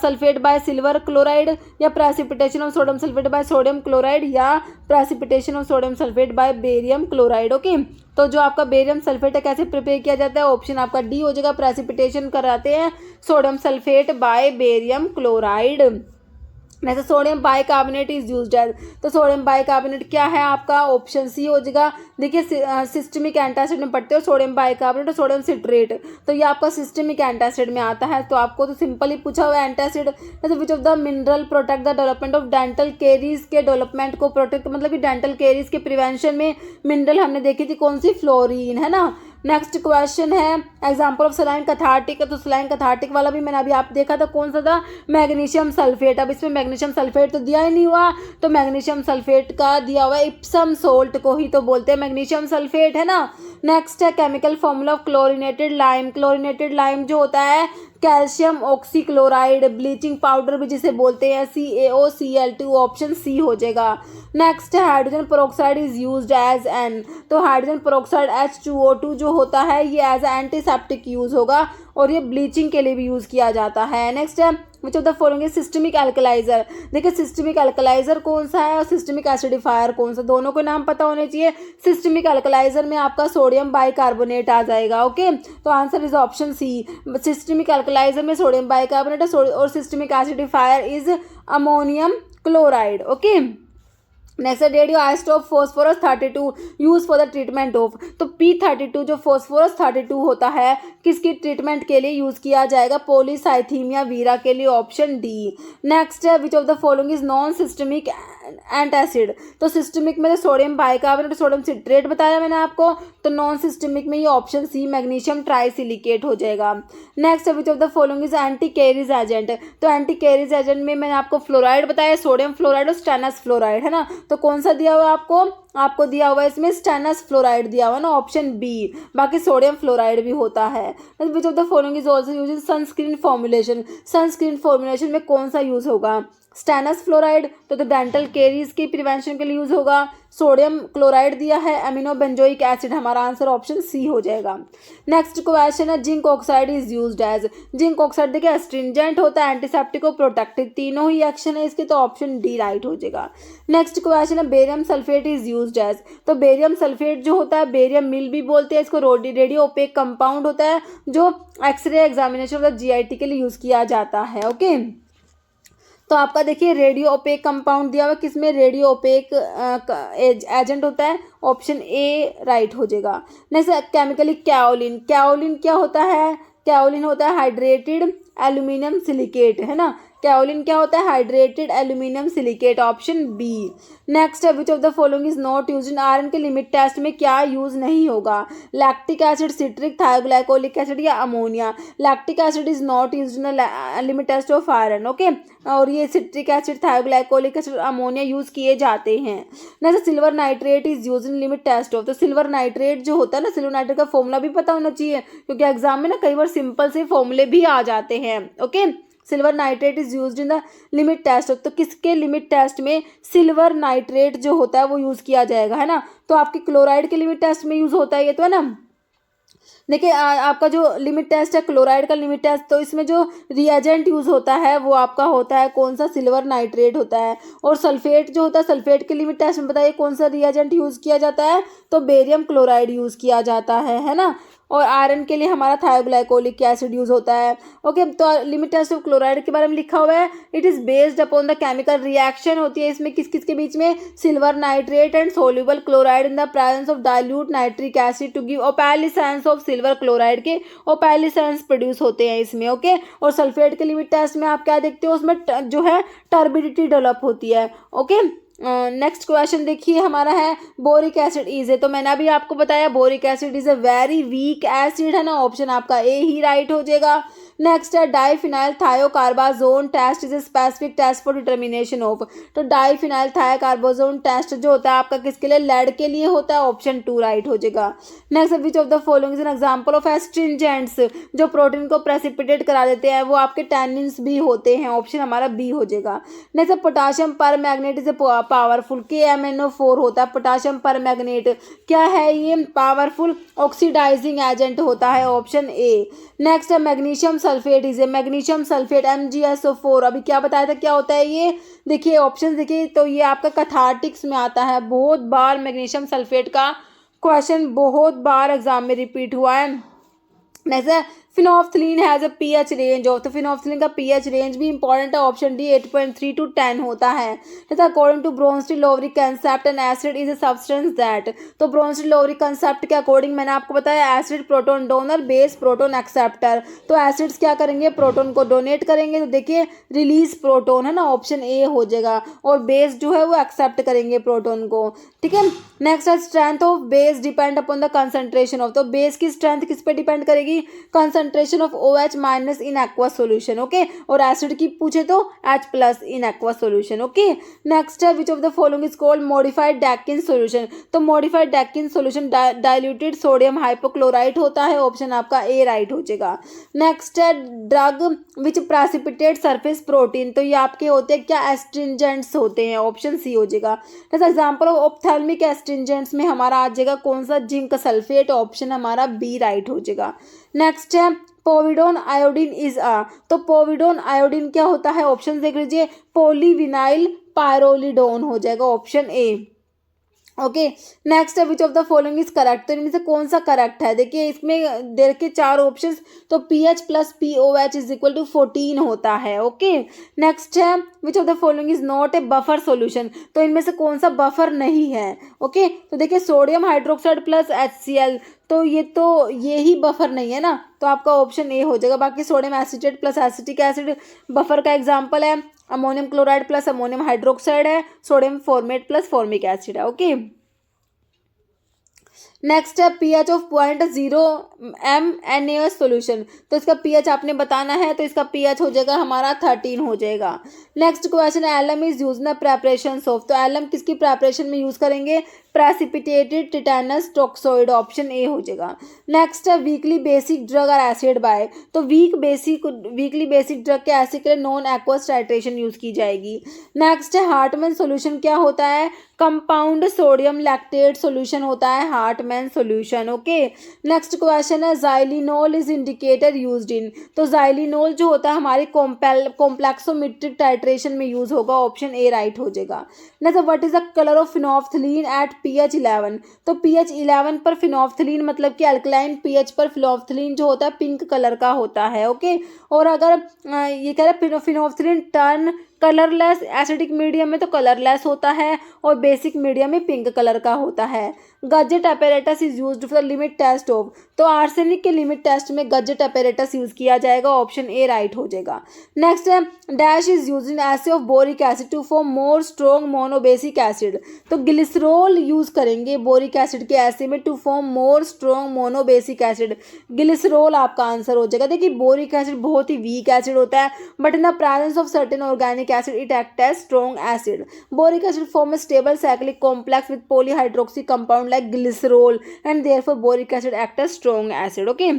sulphate by silver chloride, या precipitation of sodium sulphate by sodium chloride, या precipitation of sodium sulphate by barium chloride. Okay, तो जो आपका barium sulphate है कैसे prepare किया जाता है, ऑप्शन आपका डी हो जाएगा, प्रेसिपिटेशन कराते हैं sodium sulphate by barium chloride. जैसे sodium bicarbonate is used as, तो सोडियम बाइकार्बोनेट क्या है आपका, ऑप्शन सी हो जाएगा। देखिए सिस्टमिक एंटासिड में पढ़ते हो सोडियम बाइकार्बोनेट और सोडियम सिट्रेट, तो ये आपका सिस्टमिक एंटासिड में आता है, तो आपको तो सिंपल ही पूछा हुआ है एंटासिड। जैसे विच of the mineral protect the development of dental caries, के डेवलपमेंट को प्रोटेक्ट मतलब कि डेंटल केरीज के प्रिवेंशन में मिनरल हमने देखी थी कौन सी, फ्लोरीन है ना। नेक्स्ट क्वेश्चन है एग्जाम्पल ऑफ सलाइन कैथार्टिक, तो सलाइन कैथार्टिक वाला भी मैंने अभी आप देखा था, कौन सा था, मैग्नीशियम सल्फेट। अब इसमें मैग्नीशियम सल्फेट तो दिया ही नहीं हुआ, तो मैग्नीशियम सल्फेट का दिया हुआ है इप्सम सोल्ट को ही तो बोलते हैं मैग्नीशियम सल्फेट, है ना। नेक्स्ट है chemical formula of chlorinated lime. Chlorinated lime जो होता है कैल्शियम ऑक्सीक्लोराइड, ब्लीचिंग पाउडर भी जिसे बोलते हैं, CaOCl2, ऑप्शन सी हो जाएगा। नेक्स्ट है hydrogen peroxide is used as an, तो हाइड्रोजन पेरोक्साइड H2O2 जो होता है ये एज एंटीसेप्टिक यूज होगा और ये ब्लीचिंग के लिए भी यूज किया जाता है। नेक्स्ट है which of the following systemic alkaliser. देखिए सिस्टमिक एल्कलाइजर कौन सा है और सिस्टमिक एसिडिफायर कौन सा, दोनों को नाम पता होने चाहिए। सिस्टमिक एल्कलाइजर में आपका सोडियम बाइकार्बोनेट आ जाएगा। ओके, तो answer is option C. Systemic alkaliser में सोडियम बाइकार्बोनेट और systemic acidifier is ammonium chloride. Okay, next radio isotope phosphorus 32 use for the treatment of, तो P32 जो फॉस्फोरस 32 होता है किसकी ट्रीटमेंट के लिए यूज किया जाएगा, पॉलीसाइथीमिया वीरा के लिए, ऑप्शन डी। नेक्स्ट है which of the following is non systemic antacid, तो सिस्टमिक में सोडियम बाइकार्बोनेट सोडियम सिट्रेट बताया मैंने आपको, तो नॉन सिस्टमिक में ये ऑप्शन सी मैग्नीशियम ट्राइसिलिकेट हो जाएगा। Next which of the following is anti carries agent, तो एंटी कैरीज एजेंट में मैंने आपको फ्लोराइड बताया, सोडियम फ्लोराइड और स्टेनस फ्लोराइड, है ना। तो कौन सा दिया हुआ आपको दिया हुआ है इसमें स्टेनस फ्लोराइड दिया हुआ ना, ऑप्शन बी। बाकी सोडियम फ्लोराइड भी होता है। Which of the following is also use in sunscreen formulation, sunscreen formulation में कौन सा यूज होगा, स्टेनस फ्लोराइड, तो डेंटल केरीज की प्रिवेंशन के लिए यूज होगा। सोडियम क्लोराइड दिया है, अमीनो बेंजोइक एसिड, हमारा आंसर ऑप्शन सी हो जाएगा। नेक्स्ट क्वेश्चन है zinc oxide is used as, zinc oxide देखिए एस्ट्रिंजेंट होता है, एंटीसेप्टिक और प्रोटेक्टिव, तीनों ही एक्शन है इसके, तो ऑप्शन डी राइट हो जाएगा। नेक्स्ट क्वेश्चन है barium sulphate is used as, तो बेरियम सल्फेट जो होता है बेरियम मिल भी बोलते हैं इसको, रेडियो ओपेक कंपाउंड होता है जो x-ray examination of the GIT के लिए यूज किया जाता है। ओके, तो आपका देखिए रेडियो ओपेक कंपाउंड दिया हुआ किसमें, रेडियो ओपेक एजेंट होता है, ऑप्शन ए राइट हो जाएगा। नेक्स्ट केमिकली कैओलिन, कैओलिन क्या होता है, कैओलिन होता है हाइड्रेटेड एल्यूमिनियम सिलिकेट, है ना। काओलिन क्या होता है? Hydrated aluminium silicate, option B. Next है which of the following is not use in iron के लिमिट टेस्ट में क्या यूज नहीं होगा? Lactic acid, citric, thioglycolic acid या ammonia? Lactic acid is not use in limit test of iron, okay. और ये citric acid, thioglycolic acid, ammonia use किए जाते हैं। Next silver nitrate is use in limit test of, तो silver nitrate जो होता है ना, सिल्वर नाइट्रेट का फॉर्मूला भी पता होना चाहिए, क्योंकि एग्जाम में ना कई बार सिंपल से फॉर्मूले भी आ जाते हैं, okay. Silver nitrate is used in the limit test, तो किसके लिमिट टेस्ट में सिल्वर नाइट्रेट जो होता है वो यूज किया जाएगा, है ना? तो आपके क्लोराइड के लिमिट टेस्ट में यूज होता है ये, तो है ना। देखिए आपका जो लिमिट टेस्ट है क्लोराइड का लिमिट टेस्ट, तो इसमें जो रिएजेंट यूज होता है वो आपका होता है कौन सा? सिल्वर नाइट्रेट होता है। और सल्फेट जो होता है, सल्फेट के लिमिट टेस्ट में बताइए कौन सा रिएजेंट यूज किया जाता है? तो बेरियम क्लोराइड यूज किया जाता है ना। और आयरन के लिए हमारा थायोग्लाइकोलिक एसिड यूज होता है, ओके। तो लिमिट टेस्ट ऑफ क्लोराइड के बारे में लिखा हुआ है, it is based upon the chemical reaction होती है इसमें किस किस के बीच में? Silver nitrate and soluble chloride in the presence of dilute nitric acid to give opalescence of silver chloride के ओपैलिसेंस प्रोड्यूस होते हैं इसमें, ओके। और सल्फेट के लिमिट टेस्ट में आप क्या देखते हो? उसमें जो है टर्बिडिटी डेवलप होती है, ओके। नेक्स्ट क्वेश्चन देखिए हमारा है बोरिक एसिड इज ए, तो मैंने अभी आपको बताया boric acid is a very weak acid, है ना। ऑप्शन आपका ए ही राइट हो जाएगा। नेक्स्ट है diphenyl thiocarbazone test is a specific test for determination of, तो डाइफिनाइल थायोकार्बाजोन टेस्ट जो होता है आपका किसके लिए? लेड के लिए होता है, ऑप्शन 2 राइट हो जाएगा। Next which of the following is an example of astringents, जो प्रोटीन को प्रेसिपिटेट करा देते हैं वो आपके टैनिन्स भी होते हैं, ऑप्शन हमारा बी हो जाएगा। नेक्स्ट पोटाशियम पर magnet is a powerful, KMnO4 होता है पोटाशियम पर मैग्नेट, क्या है ये? पावरफुल ऑक्सीडाइजिंग एजेंट होता है, ऑप्शन ए। नेक्स्ट है magnesium sulphate is a, magnesium sulphate MgSO4, अभी क्या बताया था क्या होता है ये? देखिए ऑप्शन देखिए, तो ये आपका कैथार्टिक्स में आता है, बहुत बार मैग्नीशियम सल्फेट का क्वेश्चन बहुत बार एग्जाम में रिपीट हुआ है। Next phenolphthalein has a pH range of, तो फिनोफ्थलीन का पीएच रेंज भी इंपॉर्टेंट है, ऑप्शन डी 8.3 to 10 होता है। According to Bronsted Lowry concept an acid is a substance that, तो ब्रोंस्टी-लोवरी कंसेप्ट के अकॉर्डिंग मैंने आपको बताया acid proton donor, base proton acceptor, तो एसिड्स क्या करेंगे? प्रोटोन को डोनेट करेंगे, तो देखिए रिलीज प्रोटोन, है ना, ऑप्शन ए हो जाएगा। और बेस जो है वो एक्सेप्ट करेंगे प्रोटोन को, ठीक है। नेक्स्ट है strength of base depend upon the concentration of, तो बेस की स्ट्रेंथ किस पे डिपेंड करेगी? Concentration of OH minus in aqua solution, okay. और एसिड की पूछे तो H plus in aqua solution, okay. Next है which of the following is called modified Dakin solution, तो modified Dakin solution diluted sodium hypochlorite होता है, option आपका ए right हो जाएगा। नेक्स्ट है drug which precipitate surface protein, तो ये आपके होते हैं क्या? एस्ट्रिंजेंट्स होते हैं, ऑप्शन सी हो जाएगा। एग्जाम्पल ऑफ ऑप्थेल्मिक एस्ट्रिंजेंट्स में हमारा आ जाएगा कौन सा? जिंक सल्फेट, ऑप्शन हमारा बी राइट हो जाएगा। नेक्स्ट है पोविडोन आयोडीन इज अ, तो पोविडोन आयोडीन क्या होता है? ऑप्शन देख लीजिए, पॉलीविनाइल पायरोलिडोन हो जाएगा, ऑप्शन ए, ओके। नेक्स्ट है which of the following is correct, तो इनमें से कौन सा करेक्ट है? देखिए इसमें दे रखे 4 ऑप्शंस, तो pH plus POH is equal to 14 होता है, ओके। नेक्स्ट है which of the following is not a buffer solution, तो इनमें से कौन सा बफर नहीं है? ओके, तो देखिए सोडियम हाइड्रोक्साइड प्लस HCl, तो ये ही बफर नहीं है ना, तो आपका ऑप्शन ए हो जाएगा। बाकी sodium acetate plus acetic acid buffer का एग्जाम्पल है, ammonium chloride plus ammonium hydroxide है, sodium formate plus formic acid है, ओके। नेक्स्ट है pH ऑफ 0.0 MnAS सोल्यूशन, तो इसका pH आपने बताना है, तो इसका pH हो जाएगा हमारा 13 हो जाएगा। नेक्स्ट क्वेश्चन है alum is use in preparation of, तो एलम किसकी प्रेपरेशन में यूज करेंगे? Precipitated tetanus toxoid, option A हो जाएगा। नेक्स्ट है वीकली बेसिक ड्रग और एसिड बाय, तो वीकली बेसिक ड्रग के एसिड के लिए नॉन एक्वस टाइट्रेशन यूज की जाएगी। नेक्स्ट है हार्टमैन सोल्यूशन क्या होता है? कंपाउंड सोडियम लैक्टेट सोल्यूशन होता है Hartmann solution, okay. Next question है xylenol is indicator used in, तो जाइलिनोल जो होता है हमारी कॉम्प्लेक्सोमेट्रिक टाइट्रेशन में यूज होगा, ऑप्शन ए राइट हो जाएगा। Next what is the colour of phenolphthalein at pH 11, तो pH 11 पर फिनोफ्थलीन मतलब कि अल्कलाइन pH पर फिनोफ्थलीन जो होता है पिंक कलर का होता है, ओके। और अगर ये कह रहे हैं phenolphthalein turn colourless acidic medium में तो कलरलेस होता है और बेसिक मीडियम में पिंक कलर का होता है। Gutzeit apparatus is used for limit test of, तो आर्सेनिक के लिमिट टेस्ट में गजेट अपैरेटस यूज किया जाएगा, ऑप्शन ए राइट हो जाएगा। नेक्स्ट है dash is use in assay of boric acid to form more strong monobasic acid, तो glycerol use करेंगे बोरिक एसिड के एसे में to form more strong monobasic acid, glycerol आपका आंसर हो जाएगा। देखिए बोरिक एसिड बहुत ही वीक एसिड होता है, but in the presence of certain organic acid it act as strong acid. Boric acid form a stable cyclic complex with polyhydroxy compound like glycerol and therefore boric acid act as strong acid. Okay,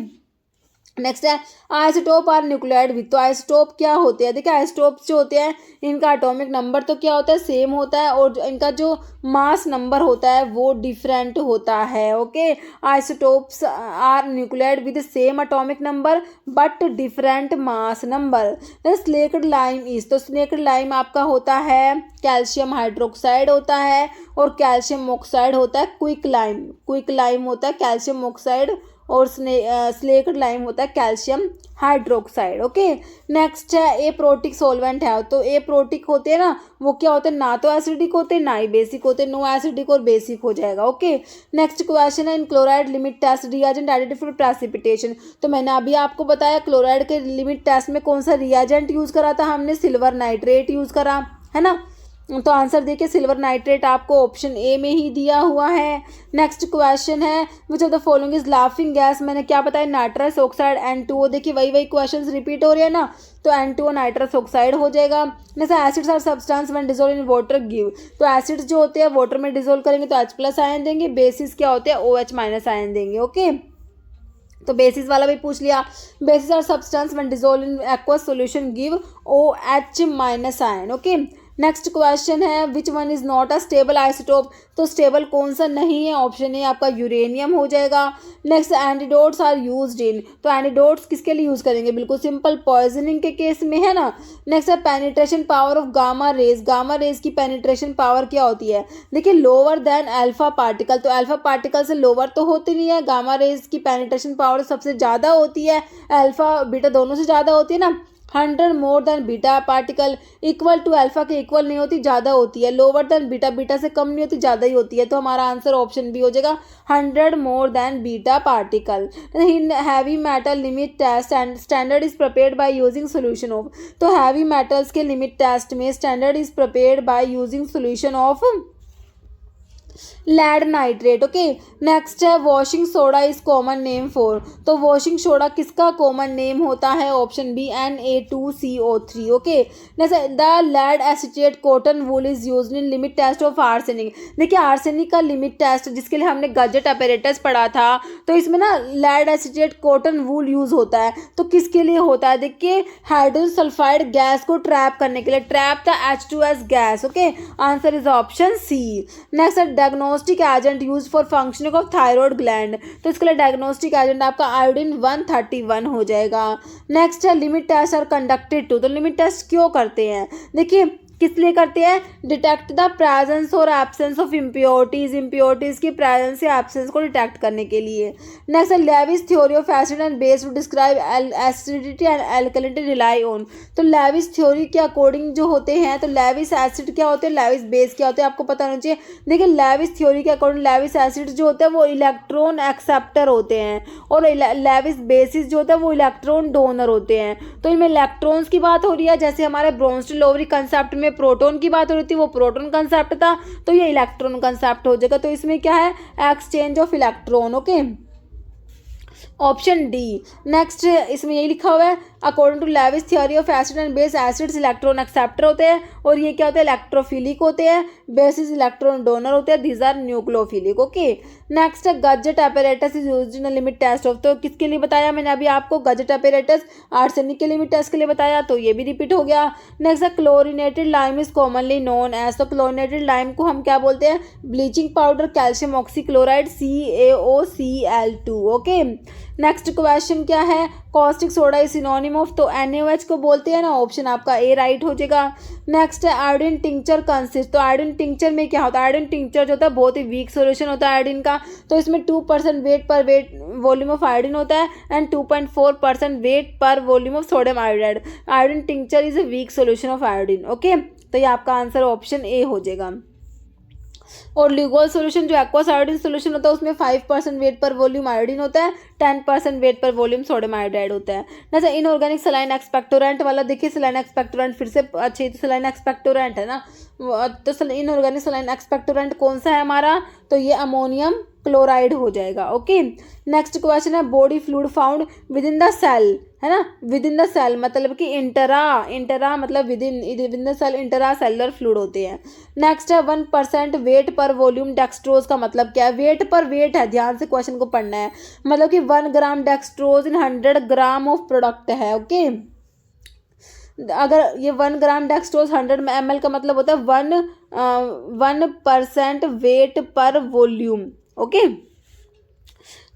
next है isotope are nucleoid with, तो isotope क्या होते हैं? देखिए isotope जो होते हैं इनका एटॉमिक नंबर तो क्या होता है, सेम होता है, और इनका जो मास नंबर होता है वो डिफरेंट होता है। Okay, isotopes are nucleoid with same atomic number but different mass number. Slaked lime is, तो स्लेक्ड लाइम आपका होता है कैल्शियम हाइड्रोक्साइड होता है और कैल्शियम ऑक्साइड होता है क्विक लाइम, क्विक लाइम होता है कैल्शियम ऑक्साइड और स्लेक्ड लाइम होता है कैल्शियम हाइड्रोक्साइड। ओके, नेक्स्ट है ए प्रोटिक सॉल्वेंट है, तो ए प्रोटिक होते हैं ना वो क्या होते हैं, ना तो एसिडिक होते हैं ना ही बेसिक होते हैं, नो एसिडिक और बेसिक हो जाएगा। ओके, नेक्स्ट क्वेश्चन है in chloride limit test reagent identified for precipitation, तो मैंने अभी आपको बताया क्लोराइड के लिमिट टेस्ट में कौन सा रिएजेंट यूज करा था, हमने सिल्वर नाइट्रेट यूज करा है ना, तो आंसर देखिए सिल्वर नाइट्रेट आपको ऑप्शन ए में ही दिया हुआ है। नेक्स्ट क्वेश्चन है which of the following is laughing gas, मैंने क्या बताया नाइट्रस ऑक्साइड N2O, देखिए वही क्वेश्चंस रिपीट हो रहे हैं ना, तो N2O नाइट्रस ऑक्साइड हो जाएगा। जैसे acids are substance when dissolve in water give, तो एसिड्स जो होते हैं वाटर में डिसॉल्व करेंगे तो H+ आयन देंगे, बेसिस क्या होते हैं OH- आयन देंगे। ओके, तो बेसिस वाला भी पूछ लिया, bases are substance when dissolve in aqueous solution give OH- ion. Okay, next question है which one is not a stable isotope, तो स्टेबल कौन सा नहीं है, ऑप्शन ए आपका यूरेनियम हो जाएगा। Next antidotes are used in, तो एंटीडोट्स किसके लिए यूज करेंगे, बिल्कुल सिंपल पॉइजनिंग के केस में है ना। नेक्स्ट है penetration power of gamma rays, gamma rays की पेनिट्रेशन पावर क्या होती है, देखिए लोअर देन अल्फा पार्टिकल, तो अल्फा पार्टिकल से लोअर तो होती नहीं है, गामा रेज की पेनिट्रेशन पावर सबसे ज़्यादा होती है, अल्फा बीटा दोनों से ज़्यादा होती है ना, 100 more than beta particle, equal to alpha के इक्वल नहीं होती, ज़्यादा होती है, लोअर देन बीटा, बीटा से कम नहीं होती, ज़्यादा ही होती है, तो हमारा आंसर ऑप्शन बी हो जाएगा 100 more than beta particle. In heavy metal limit test and standard is prepared by using solution of, तो हैवी मेटल्स के लिमिट टेस्ट में standard is prepared by using solution of lead nitrate. Okay, next है washing soda is common name for, तो washing soda किसका common name होता है, option B Na2CO3। Okay, जैसे the lead acetate cotton wool is used in limit test of arsenic, देखिए arsenic का limit test जिसके लिए हमने गजेट अपैरेटस पढ़ा था, तो इसमें ना lead acetate cotton wool use होता है, तो किसके लिए होता है, देखिए हाइड्रोजन सल्फाइड गैस को ट्रैप करने के लिए, trap the H2S gas. Okay, answer is option C. Next है diagnostic agent use for functioning of thyroid gland, तो इसके लिए डायग्नोस्टिक एजेंट आपका आयोडीन 131 हो जाएगा। नेक्स्ट है limit test are conducted to, तो लिमिट टेस्ट क्यों करते हैं, देखिए किस लिए करते हैं, डिटेक्ट द प्रेजेंस और एब्सेंस ऑफ इम्प्योरिटीज, इम्प्योरिटीज की प्रेजेंस या एब्सेंस को डिटेक्ट करने के लिए। नेक्स्ट है Lewis theory of acid and base to describe acidity and alkalinity rely on, तो लेविस थ्योरी के अकॉर्डिंग जो होते हैं, तो लेविस एसिड क्या होते हैं, लेविस बेस क्या होते हैं, आपको पता होना चाहिए। देखिए लेविस थ्योरी के अकॉर्डिंग लेविस एसिड जो होते हैं वो इलेक्ट्रॉन एक्सेप्टर होते हैं और लेविस बेसिस जो होता है वो इलेक्ट्रॉन डोनर होते हैं, तो इनमें इलेक्ट्रॉन्स की बात हो रही है, जैसे हमारे ब्रोंस्टन-लोवरी कंसेप्ट में प्रोटॉन की बात हो रही थी, वो प्रोटॉन कंसेप्ट था, तो ये इलेक्ट्रॉन कंसेप्ट हो जाएगा, तो इसमें क्या है exchange of electron. Okay, option D. Next इसमें यही लिखा हुआ है according to Lewis theory of acid and base, acids electron acceptor होते हैं और ये क्या होते हैं इलेक्ट्रोफिलिक होते हैं, बेसिस इलेक्ट्रॉन डोनर होते हैं, these are nucleophilic. Okay, next है Gutzeit apparatus is used in limit test of, तो किसके लिए बताया मैंने अभी आपको, गजेट अपैरेटस आर्सेनिक के लिमिट टेस्ट के लिए बताया, तो ये भी रिपीट हो गया। नेक्स्ट है chlorinated lime is commonly known as, तो क्लोरिनेटेड लाइम को हम क्या बोलते हैं, bleaching powder calcium oxychloride CaOCl2। Okay, next question क्या है, caustic soda is synonym volume of, तो NaOH को बोलते हैं ना, ऑप्शन आपका ए राइट हो जाएगा। नेक्स्ट है आयोडीन टिंक्चर कंसिस्ट, तो आयोडीन टिंक्चर में क्या होता है, आयोडीन टिंक्चर जो होता है बहुत ही वीक सॉल्यूशन होता है आयोडीन का, तो इसमें 2% वेट पर वेट वॉल्यूम ऑफ आयोडीन होता है एंड 2.4% वेट पर volume of sodium iodide. Iodine tincture is a weak solution of iodine. Okay, तो ये आपका आंसर ऑप्शन ए हो जाएगा। और ल्यूगोल सॉल्यूशन जो एक्वस आयोडीन सॉल्यूशन होता है उसमें 5% वेट पर वॉल्यूम आयोडीन होता है, 10% वेट पर वॉल्यूम सोडियम आयोडाइड होता है। जैसे इनऑर्गेनिक सलाइन एक्सपेक्टोरेंट वाला देखिए, सलाइन एक्सपेक्टोरेंट फिर से अच्छी, तो सलाइन एक्सपेक्टोरेंट है ना, तो इनऑर्गेनिक सलाइन एक्सपेक्टोरेंट कौन सा है हमारा, तो ये अमोनियम क्लोराइड हो जाएगा। ओके, नेक्स्ट क्वेश्चन है body fluid found within the cell, है ना, विद इन द सेल मतलब कि इंटरा मतलब within the cell intracellular fluid होते हैं। नेक्स्ट है 1% वेट पर वॉल्यूम डेक्सट्रोज का मतलब क्या है, वेट पर वेट है, ध्यान से क्वेश्चन को पढ़ना है, मतलब कि 1 gram dextrose in 100 gram of product है। ओके, अगर ये 1 ग्राम डेक्सट्रोज 100 ml का मतलब होता है 1% वेट पर वॉल्यूम। ओके,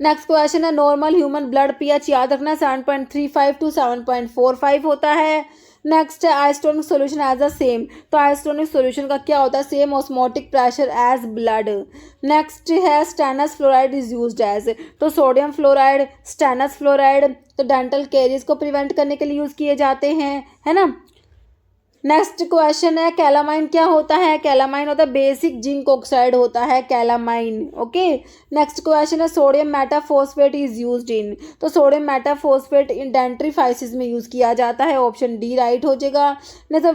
नेक्स्ट क्वेश्चन है नॉर्मल ह्यूमन ब्लड पीएच याद रखना 7.35 टू 7.45 होता है। नेक्स्ट है isotonic solution as a same, तो आइसोटोनिक सॉल्यूशन का क्या होता है, same osmotic pressure as blood. Next है stannous fluoride is used as, तो सोडियम फ्लोराइड, स्टेनस फ्लोराइड तो डेंटल कैरीज को प्रिवेंट करने के लिए यूज किए जाते हैं, है ना। नेक्स्ट क्वेश्चन है कैलामाइन क्या होता है, कैलामाइन होता है बेसिक जिंक ऑक्साइड होता है कैलामाइन। ओके, नेक्स्ट क्वेश्चन है सोडियम मेटाफॉस्फेट इज यूज्ड इन, तो सोडियम मेटाफॉस्फेट इन डेंट्रीफाइसिस में यूज किया जाता है, ऑप्शन डी राइट हो जाएगा। Next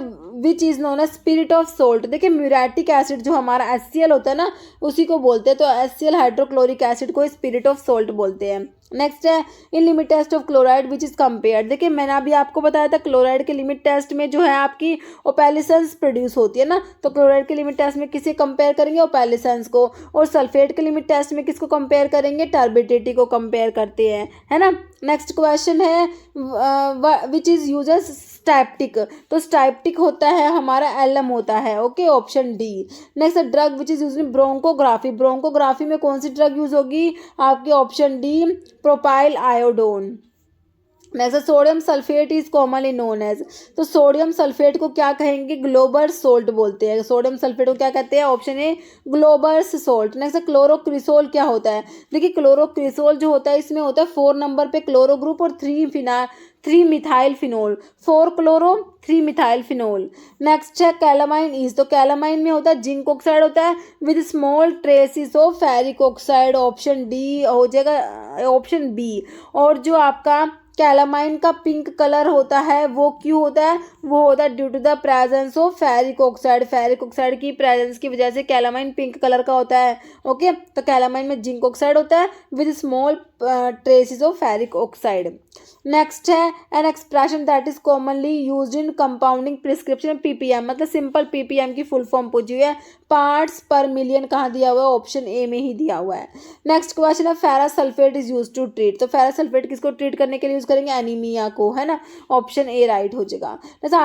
which is known as spirit of salt, देखिए म्यूरेटिक एसिड जो हमारा HCl होता है ना उसी को बोलते हैं, तो HCl हाइड्रोक्लोरिक एसिड को स्पिरिट ऑफ सोल्ट बोलते हैं। नेक्स्ट है in limit test of chloride which is compared, देखिए मैंने अभी आपको बताया था क्लोराइड के लिमिट टेस्ट में जो है आपकी ओपैलिसेंस प्रोड्यूस होती है ना, तो क्लोराइड के लिमिट टेस्ट में किसे कंपेयर करेंगे, ओपैलिसेंस को, और सल्फेट के लिमिट टेस्ट में किसको कंपेयर करेंगे, टर्बिडिटी को कंपेयर करते हैं, है ना। नेक्स्ट क्वेश्चन है विच इज यूजेस स्टैप्टिक, तो स्टैप्टिक होता है हमारा एलम होता है। Okay, option D. Next drug which is use in bronchography, bronchography में कौन सी ड्रग यूज होगी आपकी, option D propyliodone. Next sodium sulphate is commonly known as, तो सोडियम सल्फेट को क्या कहेंगे, ग्लोबर सोल्ट बोलते हैं, सोडियम सल्फेट को क्या कहते हैं, ऑप्शन ए ग्लोबर्स सोल्ट। नेक्स्ट क्लोरोक्रिसोल क्या होता है, देखिए क्लोरोक्रिसोल जो होता है इसमें होता है 4 नंबर पे क्लोरो ग्रुप और 3 methyl phenol, 4 chloro 3 methyl phenol. Next है कैलामाइन इज, तो कैलामाइन में होता है जिंक ऑक्साइड होता है with small traces of ferric oxide, option D हो जाएगा, ऑप्शन बी। और जो आपका कैलामाइन का पिंक कलर होता है वो क्यों होता है, वो होता है due to the presence of ferric oxide, ferric oxide की प्रेजेंस की वजह से कैलामाइन पिंक कलर का होता है। ओके, तो कैलामाइन में जिंक ऑक्साइड होता है with small traces of ferric oxide. Next है an expression that is commonly used in compounding prescription PPM, मतलब सिंपल PPM की फुल फॉर्म पूछी हुई है, पार्ट्स पर मिलियन कहाँ दिया हुआ है, ऑप्शन ए में ही दिया हुआ है। नेक्स्ट क्वेश्चन है ferrous sulphate is use to treat, तो फेरस सल्फेट किसको ट्रीट करने के लिए यूज करेंगे, एनीमिया को, है ना, ऑप्शन ए राइट हो जाएगा। जैसे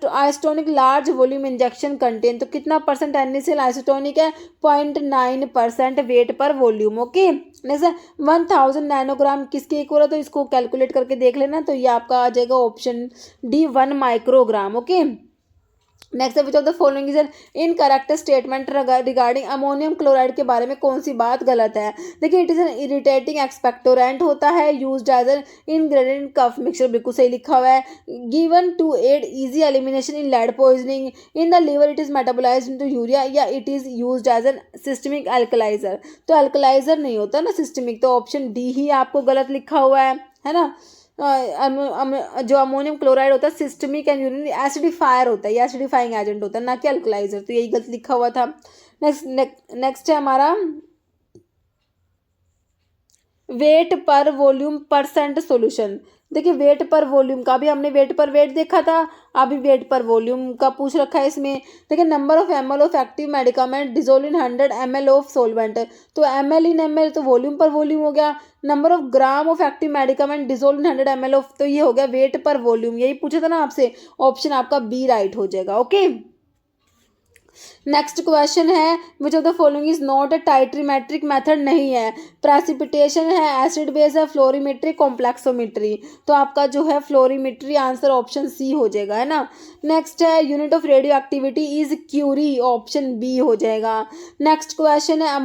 isotonic large volume injection contain, तो कितना परसेंट NaCl आइसोटोनिक है, 0.9% वेट पर वॉल्यूम। ओके, जैसे 1000 नैनोग्राम किसके इक्वल है, तो इसको कैलकुलेट करके देख लेना, तो ये आपका आ जाएगा option D 1 microgram. Okay, next which of the following is an incorrect statement regarding ammonium chloride के बारे में कौन सी बात गलत है, देखिए it is an irritating expectorant होता है used as an ingredient cough mixture, बिल्कुल सही लिखा हुआ है। Given to aid easy elimination in lead poisoning in the liver, it is metabolised into urea, या it is used as N systemic अल्कलाइजर, तो अल्कलाइजर नहीं होता ना सिस्टमिक, तो ऑप्शन डी ही आपको गलत लिखा हुआ है ना। जो अमोनियम क्लोराइड होता है सिस्टमिक एंड यूरिनरी एसिडिफायर होता है, ये एसिडिफाइंग एजेंट होता है ना कि अल्कलाइजर, तो यही गलत लिखा हुआ था। नेक्स्ट है हमारा वेट पर वॉल्यूम परसेंट सॉल्यूशन, देखिए वेट पर वॉल्यूम का भी हमने वेट पर वेट देखा था, अभी वेट पर वॉल्यूम का पूछ रखा है इसमें। देखिए number of ml of active medicament dissolve in 100 ml of solvent, तो ml इन ml तो वॉल्यूम पर वॉल्यूम हो गया। Number of gram of active medicament dissolve in 100 ml of, तो ये हो गया वेट पर वॉल्यूम, यही पूछा था ना आपसे, ऑप्शन आपका बी राइट हो जाएगा। ओके, नेक्स्ट क्वेश्चन है which of the following is not a titrimetric method, नहीं है। प्रेसिपिटेशन है, एसिड बेस है, फ्लोरीमेट्री, कॉम्प्लेक्सोमेट्री। तो आपका जो है फ्लोरीमेट्री आंसर ऑप्शन सी हो जाएगा, है ना। नेक्स्ट है unit of radioactivity is curie, option B हो जाएगा। नेक्स्ट क्वेश्चन है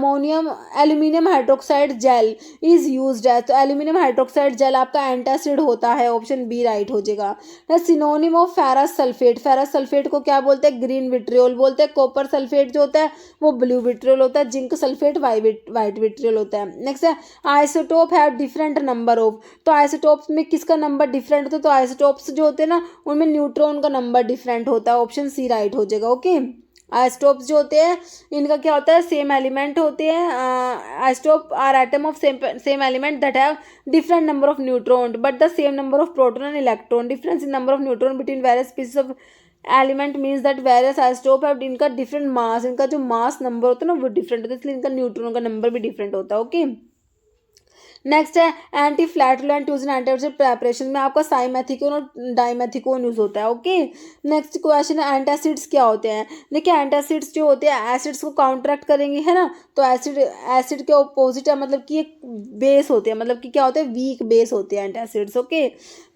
aluminium hydroxide gel is used है, तो एल्यूमिनियम हाइड्रोक्साइड जेल आपका एंटासिड होता है, ऑप्शन बी राइट हो जाएगा। Synonym of ferrous sulphate, ferrous sulphate को क्या बोलते हैं, ग्रीन विट्रियोल बोलते हैं। कॉपर सल्फेट जो होता है वो ब्लू विट्रियोल होता है। जिंक सल्फेट वाइट विट्रियोल होता है। नेक्स्ट है isotope have different number of, तो आइसोटोप्स में किसका नंबर डिफरेंट होता है, तो आइसोटोप्स जो होते हैं ना उनमें न्यूट्रॉन का नंबर डिफरेंट होता है, ऑप्शन सी राइट हो जाएगा। ओके, आइसोटोप्स जो होते हैं इनका क्या होता है, सेम एलिमेंट होते हैं। Isotope are atom of same element that have different number of neutron but the same number of proton and electron. Difference in number of neutron between various species of element means that various isotope have इनका different mass, इनका जो mass number होता है ना वो different होता है, इसलिए इनका न्यूट्रॉन का नंबर भी डिफरेंट होता है। ओके, नेक्स्ट है anti flatulent use in antibiotic preparation में आपका साइमेथिकोन और डाइमेथिकोन यूज होता है। ओके, नेक्स्ट क्वेश्चन है एंटासिड्स क्या होते हैं। देखिए एंटासिड्स जो होते हैं एसिड्स को काउंटरैक्ट करेंगे, है ना, तो एसिड के ऑपोजिट है, मतलब कि एक बेस होते हैं, मतलब कि क्या होते हैं, वीक बेस होते हैं एंटासिड्स। ओके,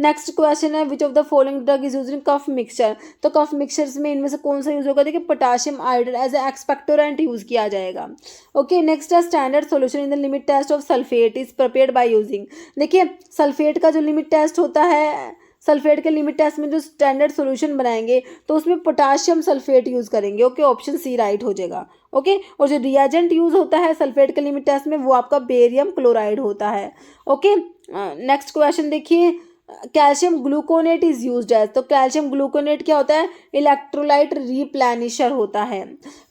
नेक्स्ट क्वेश्चन है which of the following drug is use in cough mixture, तो कफ मिक्सचर्स में इनमें से कौन सा यूज होगा, देखिए potassium iodide as a expectorant use किया जाएगा। ओके, नेक्स्ट है standard solution in the limit test of sulphate is prepared by using. देखिए सल्फेट का जो लिमिट टेस्ट होता है, सल्फेट के लिमिट टेस्ट में जो स्टैंडर्ड सॉल्यूशन बनाएंगे तो उसमें पोटाशियम सल्फेट यूज करेंगे। ओके, ऑप्शन सी राइट हो जाएगा। ओके, और जो रिएजेंट यूज होता है सल्फेट के लिमिट टेस्ट में वो आपका बेरियम क्लोराइड होता है। ओके, नेक्स्ट क्वेश्चन देखिए calcium gluconate is used as, तो कैल्शियम ग्लूकोनेट क्या होता है, इलेक्ट्रोलाइट रिप्लेनिशर होता है।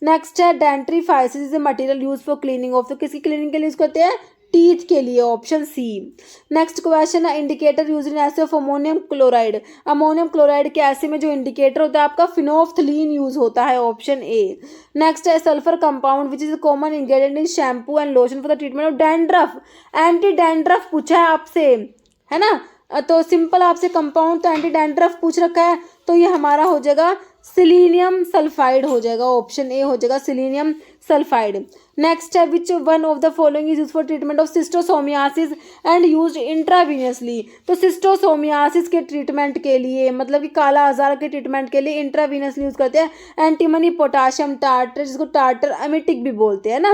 नेक्स्ट है dentifrices is a material use for cleaning of, तो किसकी क्लीनिंग के लिए यूज करते हैं, टीथ के लिए, ऑप्शन सी। नेक्स्ट क्वेश्चन है indicator use in assay of ammonium chloride, ammonium chloride के एसे में जो इंडिकेटर होता है आपका फिनोफ्थलीन यूज होता है, ऑप्शन ए। नेक्स्ट है sulphur compound which is a common ingredient in shampoo and lotion for the treatment of dandruff, anti dandruff पूछा है आपसे, है ना, तो सिंपल आपसे कंपाउंड तो एंटी डैंड्रफ पूछ रखा है, तो ये हमारा हो जाएगा सिलीनियम सल्फाइड हो जाएगा, ऑप्शन ए हो जाएगा सिलीनियम सल्फाइड। नेक्स्ट है which one of the following is use for treatment of schistosomiasis and used intravenously, तो सिस्टोसोमियासिस के ट्रीटमेंट के लिए, मतलब कि काला आजार के ट्रीटमेंट के लिए इंट्रावीनियसली यूज करते हैं एंटीमनी पोटाशियम टार्टर, जिसको टार्टर एमिटिक भी बोलते हैं ना।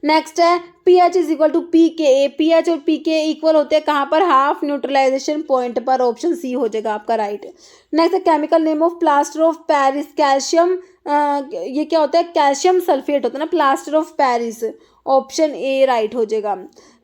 नेक्स्ट है pH is equal to pKa, pH और pKa इक्वल होते हैं कहाँ पर, हाफ न्यूट्रलाइजेशन पॉइंट पर, ऑप्शन सी हो जाएगा आपका राइट। नेक्स्ट है chemical name of plaster of Paris, calcium ये क्या होता है, कैल्शियम सल्फेट होता है ना, plaster of Paris, option A right हो जाएगा।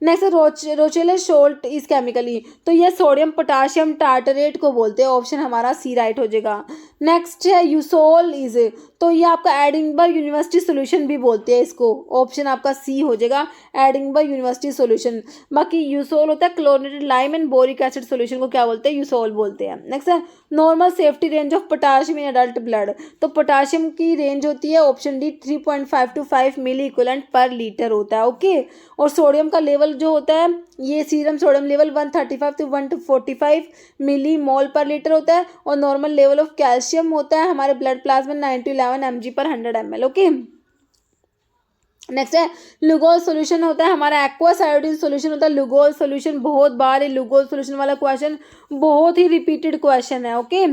Next Rochelle salt is chemically, तो ये सोडियम पोटाशियम टार्टरेट को बोलते हैं, ऑप्शन हमारा सी राइट हो जाएगा। नेक्स्ट है यूसोल इज, तो ये आपका एडिनबर्ग यूनिवर्सिटी सोल्यूशन भी बोलते हैं इसको, ऑप्शन आपका सी हो जाएगा एडिनबर्ग यूनिवर्सिटी सोल्यूशन। बाकी यूसोल होता है chlorinated lime and boric acid solution को क्या बोलते हैं, यूसोल बोलते हैं। नेक्स्ट है normal safety range of potassium in adult blood, तो पोटाशियम की रेंज होती है option D 3.5 to 5 milliequivalent per litre होता है। ओके, और सोडियम का लेवल जो होता है ये सीरम सोडियम लेवल 135 to 145 मिली मोल पर लीटर होता है, और नॉर्मल लेवल ऑफ कैल्शियम होता है हमारे ब्लड प्लाज्मा 9 to 11 mg पर 100 ml। ओके, नेक्स्ट है लुगोल सोल्यूशन होता है हमारा एक्वस आयोडीन सोल्यूशन होता है लुगोल सोल्यूशन, बहुत बार ये लुगोल सोल्यूशन वाला क्वेश्चन बहुत ही रिपीटेड क्वेश्चन है। ओके,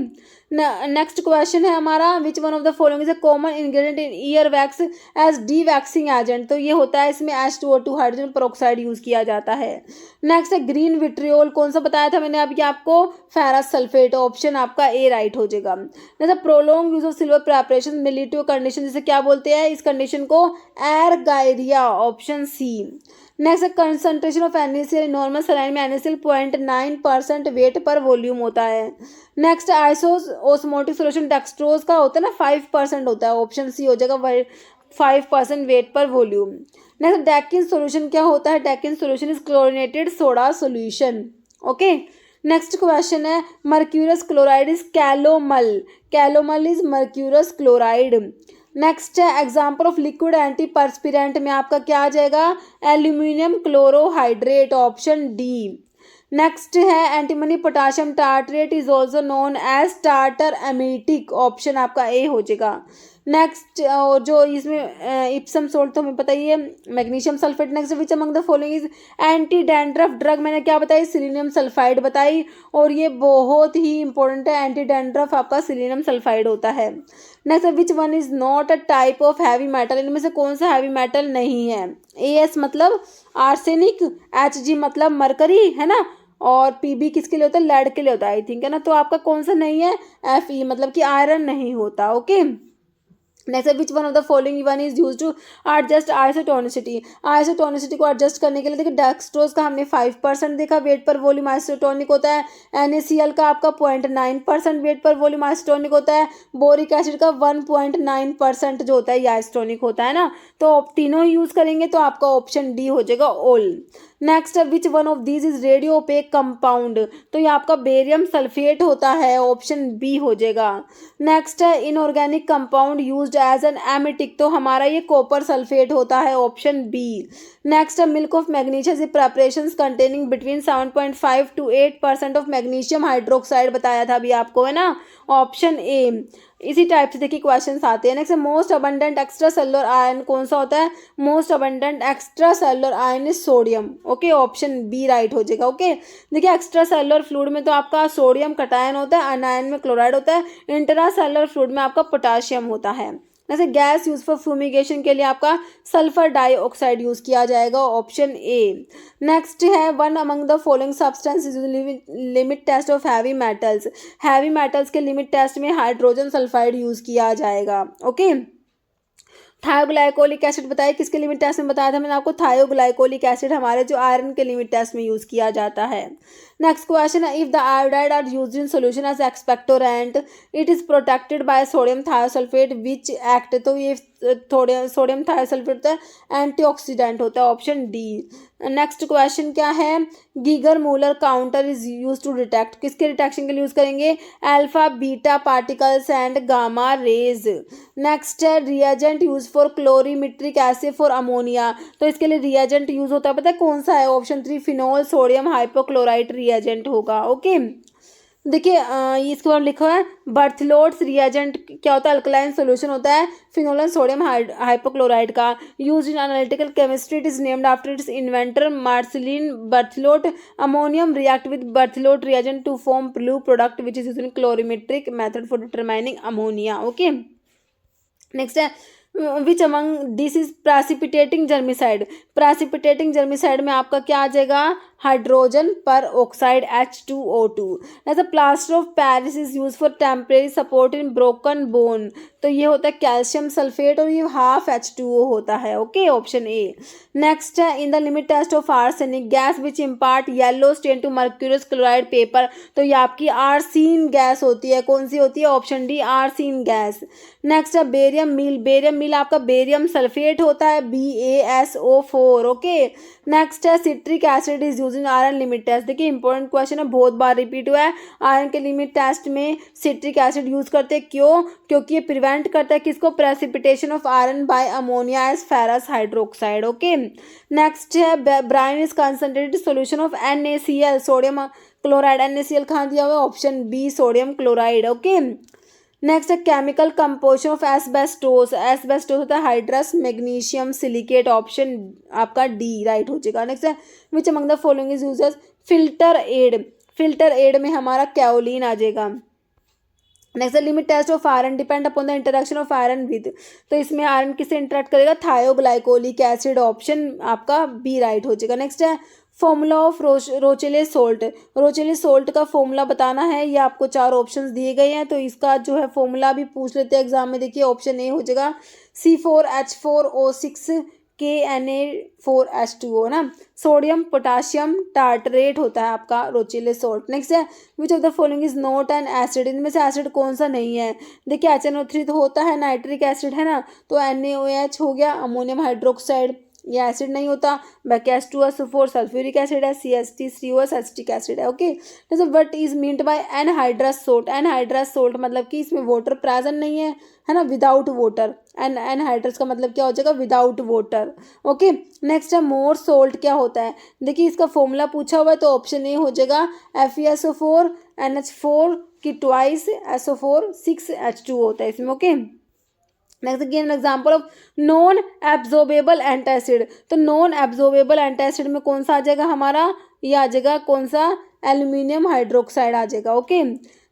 नेक्स्ट क्वेश्चन है हमारा which one of the following is a common ingredient in ear wax as dewaxing agent, तो ये होता है इसमें H2O2 हाइड्रोजन पेरोक्साइड यूज किया जाता है। नेक्स्ट है ग्रीन विट्रियोल, कौन सा बताया था मैंने अभी आपको, फेरस सल्फेट, ऑप्शन आपका ए राइट हो जाएगा। Next prolong use of silver preparation में लीड टू कंडीशन, जिसे क्या बोलते हैं इस कंडीशन को, argyria, option C. Next concentration of NaCl, normal saline में NaCl 0.9% वेट पर वॉल्यूम होता है। नेक्स्ट आइसोosmotic सोल्यूशन डेक्सट्रोज का होता है ना 5% होता है, ऑप्शन सी हो जाएगा 5% वेट पर वॉल्यूम। नेक्स्ट डेकिन सोल्यूशन क्या होता है, Dakin solution is chlorinated soda solution. Okay, next question है mercurous chloride is calomel, calomel is mercurous chloride. Next है एग्जाम्पल ऑफ लिक्विड एंटीपर्स्पिरेंट में आपका क्या आ जाएगा, aluminium chlorohydrate, option D. Next है antimony potassium tartrate is also known as tartar emetic, option आपका A हो जाएगा। नेक्स्ट और जो इसमें इप्सम सोल्ट तो हमें पता ही है, magnesium sulphate. Next which among the following is anti dandruff drug, मैंने क्या बताई, सिलीनियम सल्फाइड बताई, और ये बहुत ही इंपॉर्टेंट है, एंटी डैंड्रफ आपका सिलीनियम सल्फाइड होता है। Next which one is not a type of heavy metal, इनमें से कौन सा हैवी मेटल नहीं है। AS मतलब आर्सेनिक, HG मतलब मरकरी है ना, और PB किसके लिए होता है, लेड के लिए होता है आई थिंक, है ना। तो आपका कौन सा नहीं है, FE मतलब कि आयरन नहीं होता। Okay, next which one of the following one is use to adjust isotonicity, isotonicity को एडजस्ट करने के लिए देखिए डेक्सट्रोज का हमने 5% देखा वेट पर वॉल्यूम आइसोटोनिक होता है, NaCl का आपका 0.9% वेट पर वॉल्यूम आइसोटोनिक होता है, बोरिक एसिड का 1.9% जो होता है ये आइसोटोनिक होता है ना। तो तीनों यूज करेंगे तो आपका ऑप्शन डी हो जाएगा all. Next which one of these is radio OPEC compound, तो ये आपका बेरियम सल्फेट होता है, ऑप्शन बी हो जाएगा। नेक्स्ट है inorganic compound used as an emetic, तो हमारा ये कॉपर सल्फेट होता है, ऑप्शन बी। नेक्स्ट है milk of magnesium preparations containing between 7.5 to 8% of magnesium hydroxide बताया था अभी आपको, है ना, ऑप्शन ए। इसी टाइप से देखिए क्वेश्चंस आते हैं। Next most abundant extracellular ion कौन सा होता है, most abundant extracellular ion is sodium. Okay, option B right हो जाएगा। ओके, देखिए एक्स्ट्रा सेलुलर फ्लूइड में तो आपका सोडियम कटायन होता है, अनायन में क्लोराइड होता है, इंट्रा सेलुलर फ्लूइड में आपका पोटाशियम होता है। जैसे गैस यूज फॉर फ्यूमिगेशन के लिए आपका सल्फर डाइऑक्साइड यूज किया जाएगा, ऑप्शन ए। नेक्स्ट है one among the following substances limit test of heavy metals, heavy metals के लिमिट टेस्ट में हाइड्रोजन सल्फाइड यूज किया जाएगा। ओके, थायोग्लाइकोलिक एसिड बताइए किसके लिमिट टेस्ट में बताया था मैंने आपको, थायोग्लाइकोलिक एसिड हमारे जो आयरन के लिमिट टेस्ट में यूज किया जाता है। नेक्स्ट क्वेश्चन है if the iodide are used in solution as expectorant it is protected by sodium thiosulphate which act, तो ये थोड़े सोडियम थायोसल्फेट होता है एंटीऑक्सीडेंट होता है, ऑप्शन डी। नेक्स्ट क्वेश्चन क्या है, Geiger Muller counter is use to detect, किसके डिटेक्शन के लिए यूज करेंगे, alpha beta particles and gamma rays. Next है reagent use for colorimetric acid for ammonia, तो इसके लिए रिएजेंट यूज होता है, पता है कौन सा है, option 3 phenol sodium hypochlorite reagent होगा। ओके, देखिए इसके बाद लिखा है बर्थलोट्स रिएजेंट क्या होता है, अल्कलाइन सॉल्यूशन होता है फिनोलन सोडियम हाइपोक्लोराइड का, used in analytical chemistry, it is named after its inventor Marcellin Berthelot. Ammonium react with Berthelot reagent to form blue product which is used in colorimetric method for determining ammonia. Okay, next है which among this is precipitating germicide, precipitating germicide में आपका क्या आ जाएगा, hydrogen पर oxide H2O2। ऐसा plaster of Paris is use for temporary support in broken bone, तो ये होता है कैल्शियम सल्फेट और ये हाफ H2O होता है। Okay, option A. नेक्स्ट है in the limit test of arsenic gas which impart yellow stain to mercurous chloride paper, तो ये आपकी आर्सीन गैस होती है, कौन सी होती है, option D arsine gas. Next है बेरियम मील, बेरियम मील आपका बेरियम सल्फेट होता है BaSO4। ओके, नेक्स्ट है citric acid is use in iron limit test, देखिए इंपॉर्टेंट क्वेश्चन है, बहुत बार रिपीट हुआ है, आयरन के लिमिट टेस्ट में सिट्रिक एसिड यूज करते हैं, क्यों, क्योंकि ये प्रिवेंट करता है किसको, precipitation of iron by ammonia as ferrous hydroxide. Okay, next है brine is concentrated solution of NaCl sodium chloride, NaCl कहाँ दिया हुआ है, option B sodium chloride. Okay, next है chemical composition of asbestos, asbestos होता है हाइड्रस मैग्नीशियम सिलिकेट, ऑप्शन आपका D right हो जाएगा। नेक्स्ट है which among the following is used filter aid, filter aid में हमारा कैओलिन आ जाएगा। नेक्स्ट है limit test of iron depend upon the interaction of iron with, तो इसमें आयरन किससे इंटरेक्ट करेगा, थायोग्लाइकोलिक एसिड, ऑप्शन आपका बी राइट हो जाएगा। नेक्स्ट है फॉर्मूला ऑफ रोचेले सोल्ट, रोचेले सोल्ट का फॉर्मूला बताना है, ये आपको 4 ऑप्शंस दिए गए हैं, तो इसका जो है फॉर्मूला भी पूछ लेते हैं एग्जाम में, देखिए ऑप्शन ए हो जाएगा C4H4O6 KNa4H2O ना, सोडियम पोटाशियम टार्टरेट होता है आपका रोचेले सोल्ट। नेक्स्ट है which of the following is not an acid, इनमें से एसिड कौन सा नहीं है, देखिए HNO3 तो होता है नाइट्रिक एसिड है ना, तो NaOH हो गया, अमोनियम हाइड्रोक्साइड, ये एसिड नहीं होता। बाकी H2SO4 सल्फ्यूरिक एसिड है, CH3COS एसिटिक एसिड है। ओके, जैसे what is meant by anhydrous salt. Anhydrous salt मतलब कि इसमें वाटर प्रेजेंट नहीं है ना, विदाउट वाटर। एनहाइड्रस का मतलब क्या हो जाएगा, विदाउट वाटर। ओके, नेक्स्ट है मोर सोल्ट क्या होता है। देखिए इसका फॉर्मूला पूछा हुआ है तो ऑप्शन ए हो जाएगा FeSO4 NH4 की ट्वाइस SO4 6H2 होता है इसमें। Okay, next given example of non absorbable antacid. तो नॉन एब्जॉर्बेबल एंटासिड में कौन सा आ जाएगा हमारा, ये आ जाएगा कौन सा, एल्यूमिनियम हाइड्रोक्साइड आ जाएगा। ओके,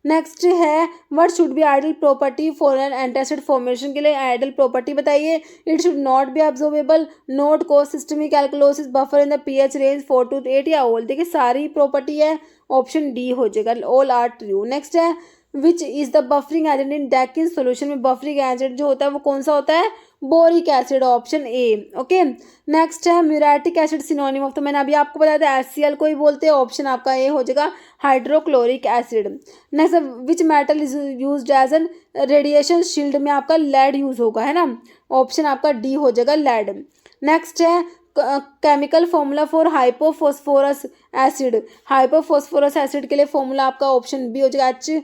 नेक्स्ट है what should be ideal property for an antacid formation. के लिए आइडल प्रॉपर्टी बताइए। It should not be absorbable, not cause systemic alkalosis, buffer in the pH range 4 to 8 या ऑल। देखिए सारी property है, ऑप्शन डी हो जाएगा, ऑल आर ट्रू। नेक्स्ट है which is the buffering agent in Dakin solution. में buffering agent जो होता है वो कौन सा होता है, boric acid, option A. Okay, next है म्यूरेटिक एसिड सिनोनिम ऑफ। तो मैंने अभी आपको बताया था HCl को ही बोलते हैं, ऑप्शन आपका ए हो जाएगा hydrochloric acid. Next which metal is used as an radiation shield. में आपका लेड यूज होगा, है ना, ऑप्शन आपका डी हो जाएगा लेड। नेक्स्ट है chemical formula for hypophosphorous acid. Hypophosphorous acid के लिए फॉर्मूला आपका ऑप्शन बी हो जाएगा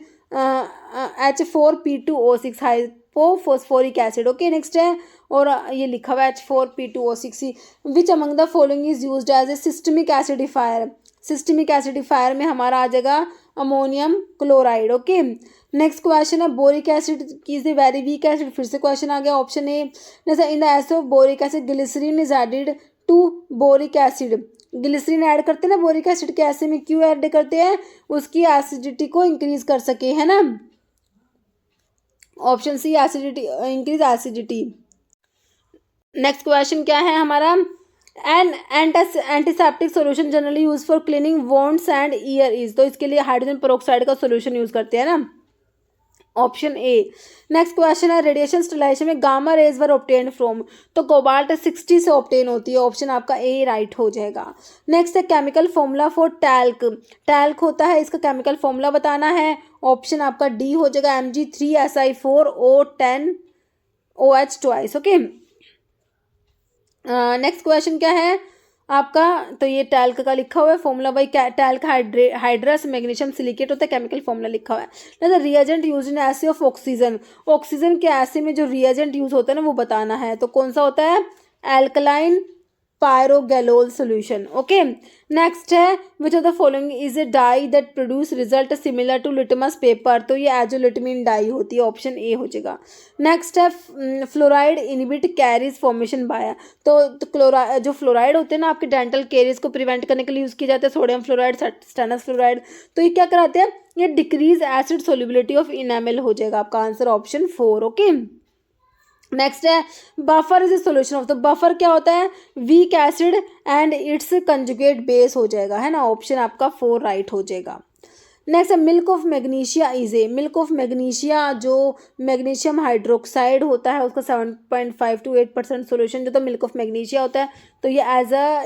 H4P2O6 hypophosphoric acid. Okay, next है और ये लिखा हुआ है H4P2O6। Which among the following is used as a systemic acidifier. Systemic acidifier में हमारा आ जाएगा ammonium chloride. Okay, next question है बोरिक एसिड की is the very weak acid. फिर से क्वेश्चन आ गया ऑप्शन ए। जैसे in the assay of boric acid glycerine is added to boric acid. Glycerine add करते हैं ना बोरिक एसिड के एसिड में, क्यों ऐड करते हैं, उसकी एसिडिटी को इंक्रीज कर सके, है ना, option C acidity, increase acidity. Next question क्या है हमारा, an antiseptic solution generally use for cleaning wounds and ear is. तो इसके लिए हाइड्रोजन पेरोक्साइड का सॉल्यूशन यूज करते हैं ना, ऑप्शन ए। नेक्स्ट क्वेश्चन है रेडिएशन स्टरलाइजेशन में gamma rays were obtain from. तो कोबाल्ट 60 से ऑब्टेन होती है, ऑप्शन आपका ए राइट हो जाएगा। नेक्स्ट है chemical formula for talc. Talc होता है, इसका केमिकल फॉर्मूला बताना है, ऑप्शन आपका डी हो जाएगा Mg3Si4O10OH twice. Okay, next question क्या है आपका, तो ये टैल्क का लिखा हुआ है फॉर्मूला भाई, टैल्क हाइड्रस मैग्नीशियम सिलिकेट होता है, केमिकल फॉर्मूला लिखा हुआ है। ना reagent use in acid of oxygen. Oxygen के एसिड में जो रिएजेंट यूज होता है ना वो बताना है, तो कौन सा होता है, alkaline pyrogallol solution. Okay, next है which of the following is a dye that produce result similar to litmus paper. तो ये एजोलिटमिन डाई होती है, ऑप्शन ए हो जाएगा। नेक्स्ट है fluoride inhibit carries formation by. तो जो फ्लोराइड होते हैं ना आपके डेंटल कैरीज को प्रिवेंट करने के लिए यूज किए जाते हैं, सोडियम फ्लोराइड, स्टेनस फ्लोराइड। तो ये क्या कराते हैं, ये decrease acid solubility of enamel हो जाएगा आपका आंसर, ऑप्शन 4। ओके, नेक्स्ट है buffer is a solution of. तो बफर क्या होता है, weak acid and it's conjugate base हो जाएगा, है ना, ऑप्शन आपका 4 राइट हो जाएगा। नेक्स्ट है milk of magnesia is a. Milk of magnesia जो मैग्नीशियम हाइड्रोक्साइड होता है उसका 7.5 to 8% सोल्यूशन जो तो मिल्क ऑफ मैग्नीशिया होता है। तो ये एज अ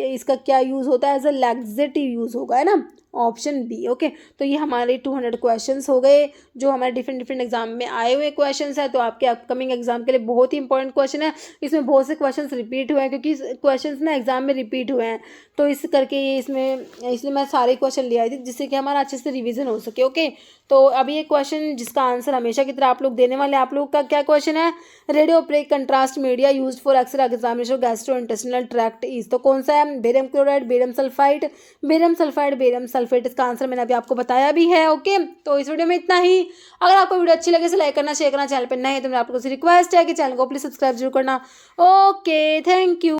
इसका क्या यूज़ होता है, एज अ लैक्सेटिव यूज़ होगा, है ना, ऑप्शन बी। ओके, तो ये हमारे 200 क्वेश्चंस हो गए जो हमारे डिफरेंट एग्जाम में आए हुए क्वेश्चंस हैं। तो आपके अपकमिंग एग्जाम के लिए बहुत ही इंपॉर्टेंट क्वेश्चन है। इसमें बहुत से क्वेश्चंस रिपीट हुए हैं क्योंकि क्वेश्चंस ना एग्जाम में रिपीट हुए हैं, तो इस करके ये इसमें इसलिए मैं सारे क्वेश्चन ले आई थी जिससे कि हमारा अच्छे से रिविजन हो सके। ओके, तो अभी ये क्वेश्चन जिसका आंसर हमेशा की तरह आप लोग देने वाले, आप लोग का क्या क्वेश्चन है, radio opaque contrast media used for X ray examination gastrointestinal tract is. तो कौन सा है, barium chloride, barium sulphide, barium sulphide, barium sulphate. इसका आंसर मैंने अभी आपको बताया भी है। ओके, तो इस वीडियो में इतना ही। अगर आपको वीडियो अच्छी लगे तो लाइक करना, शेयर करना, चैनल पर नए तो मैं आपको रिक्वेस्ट है कि चैनल को प्लीज सब्सक्राइब जरूर करना। Okay, thank you.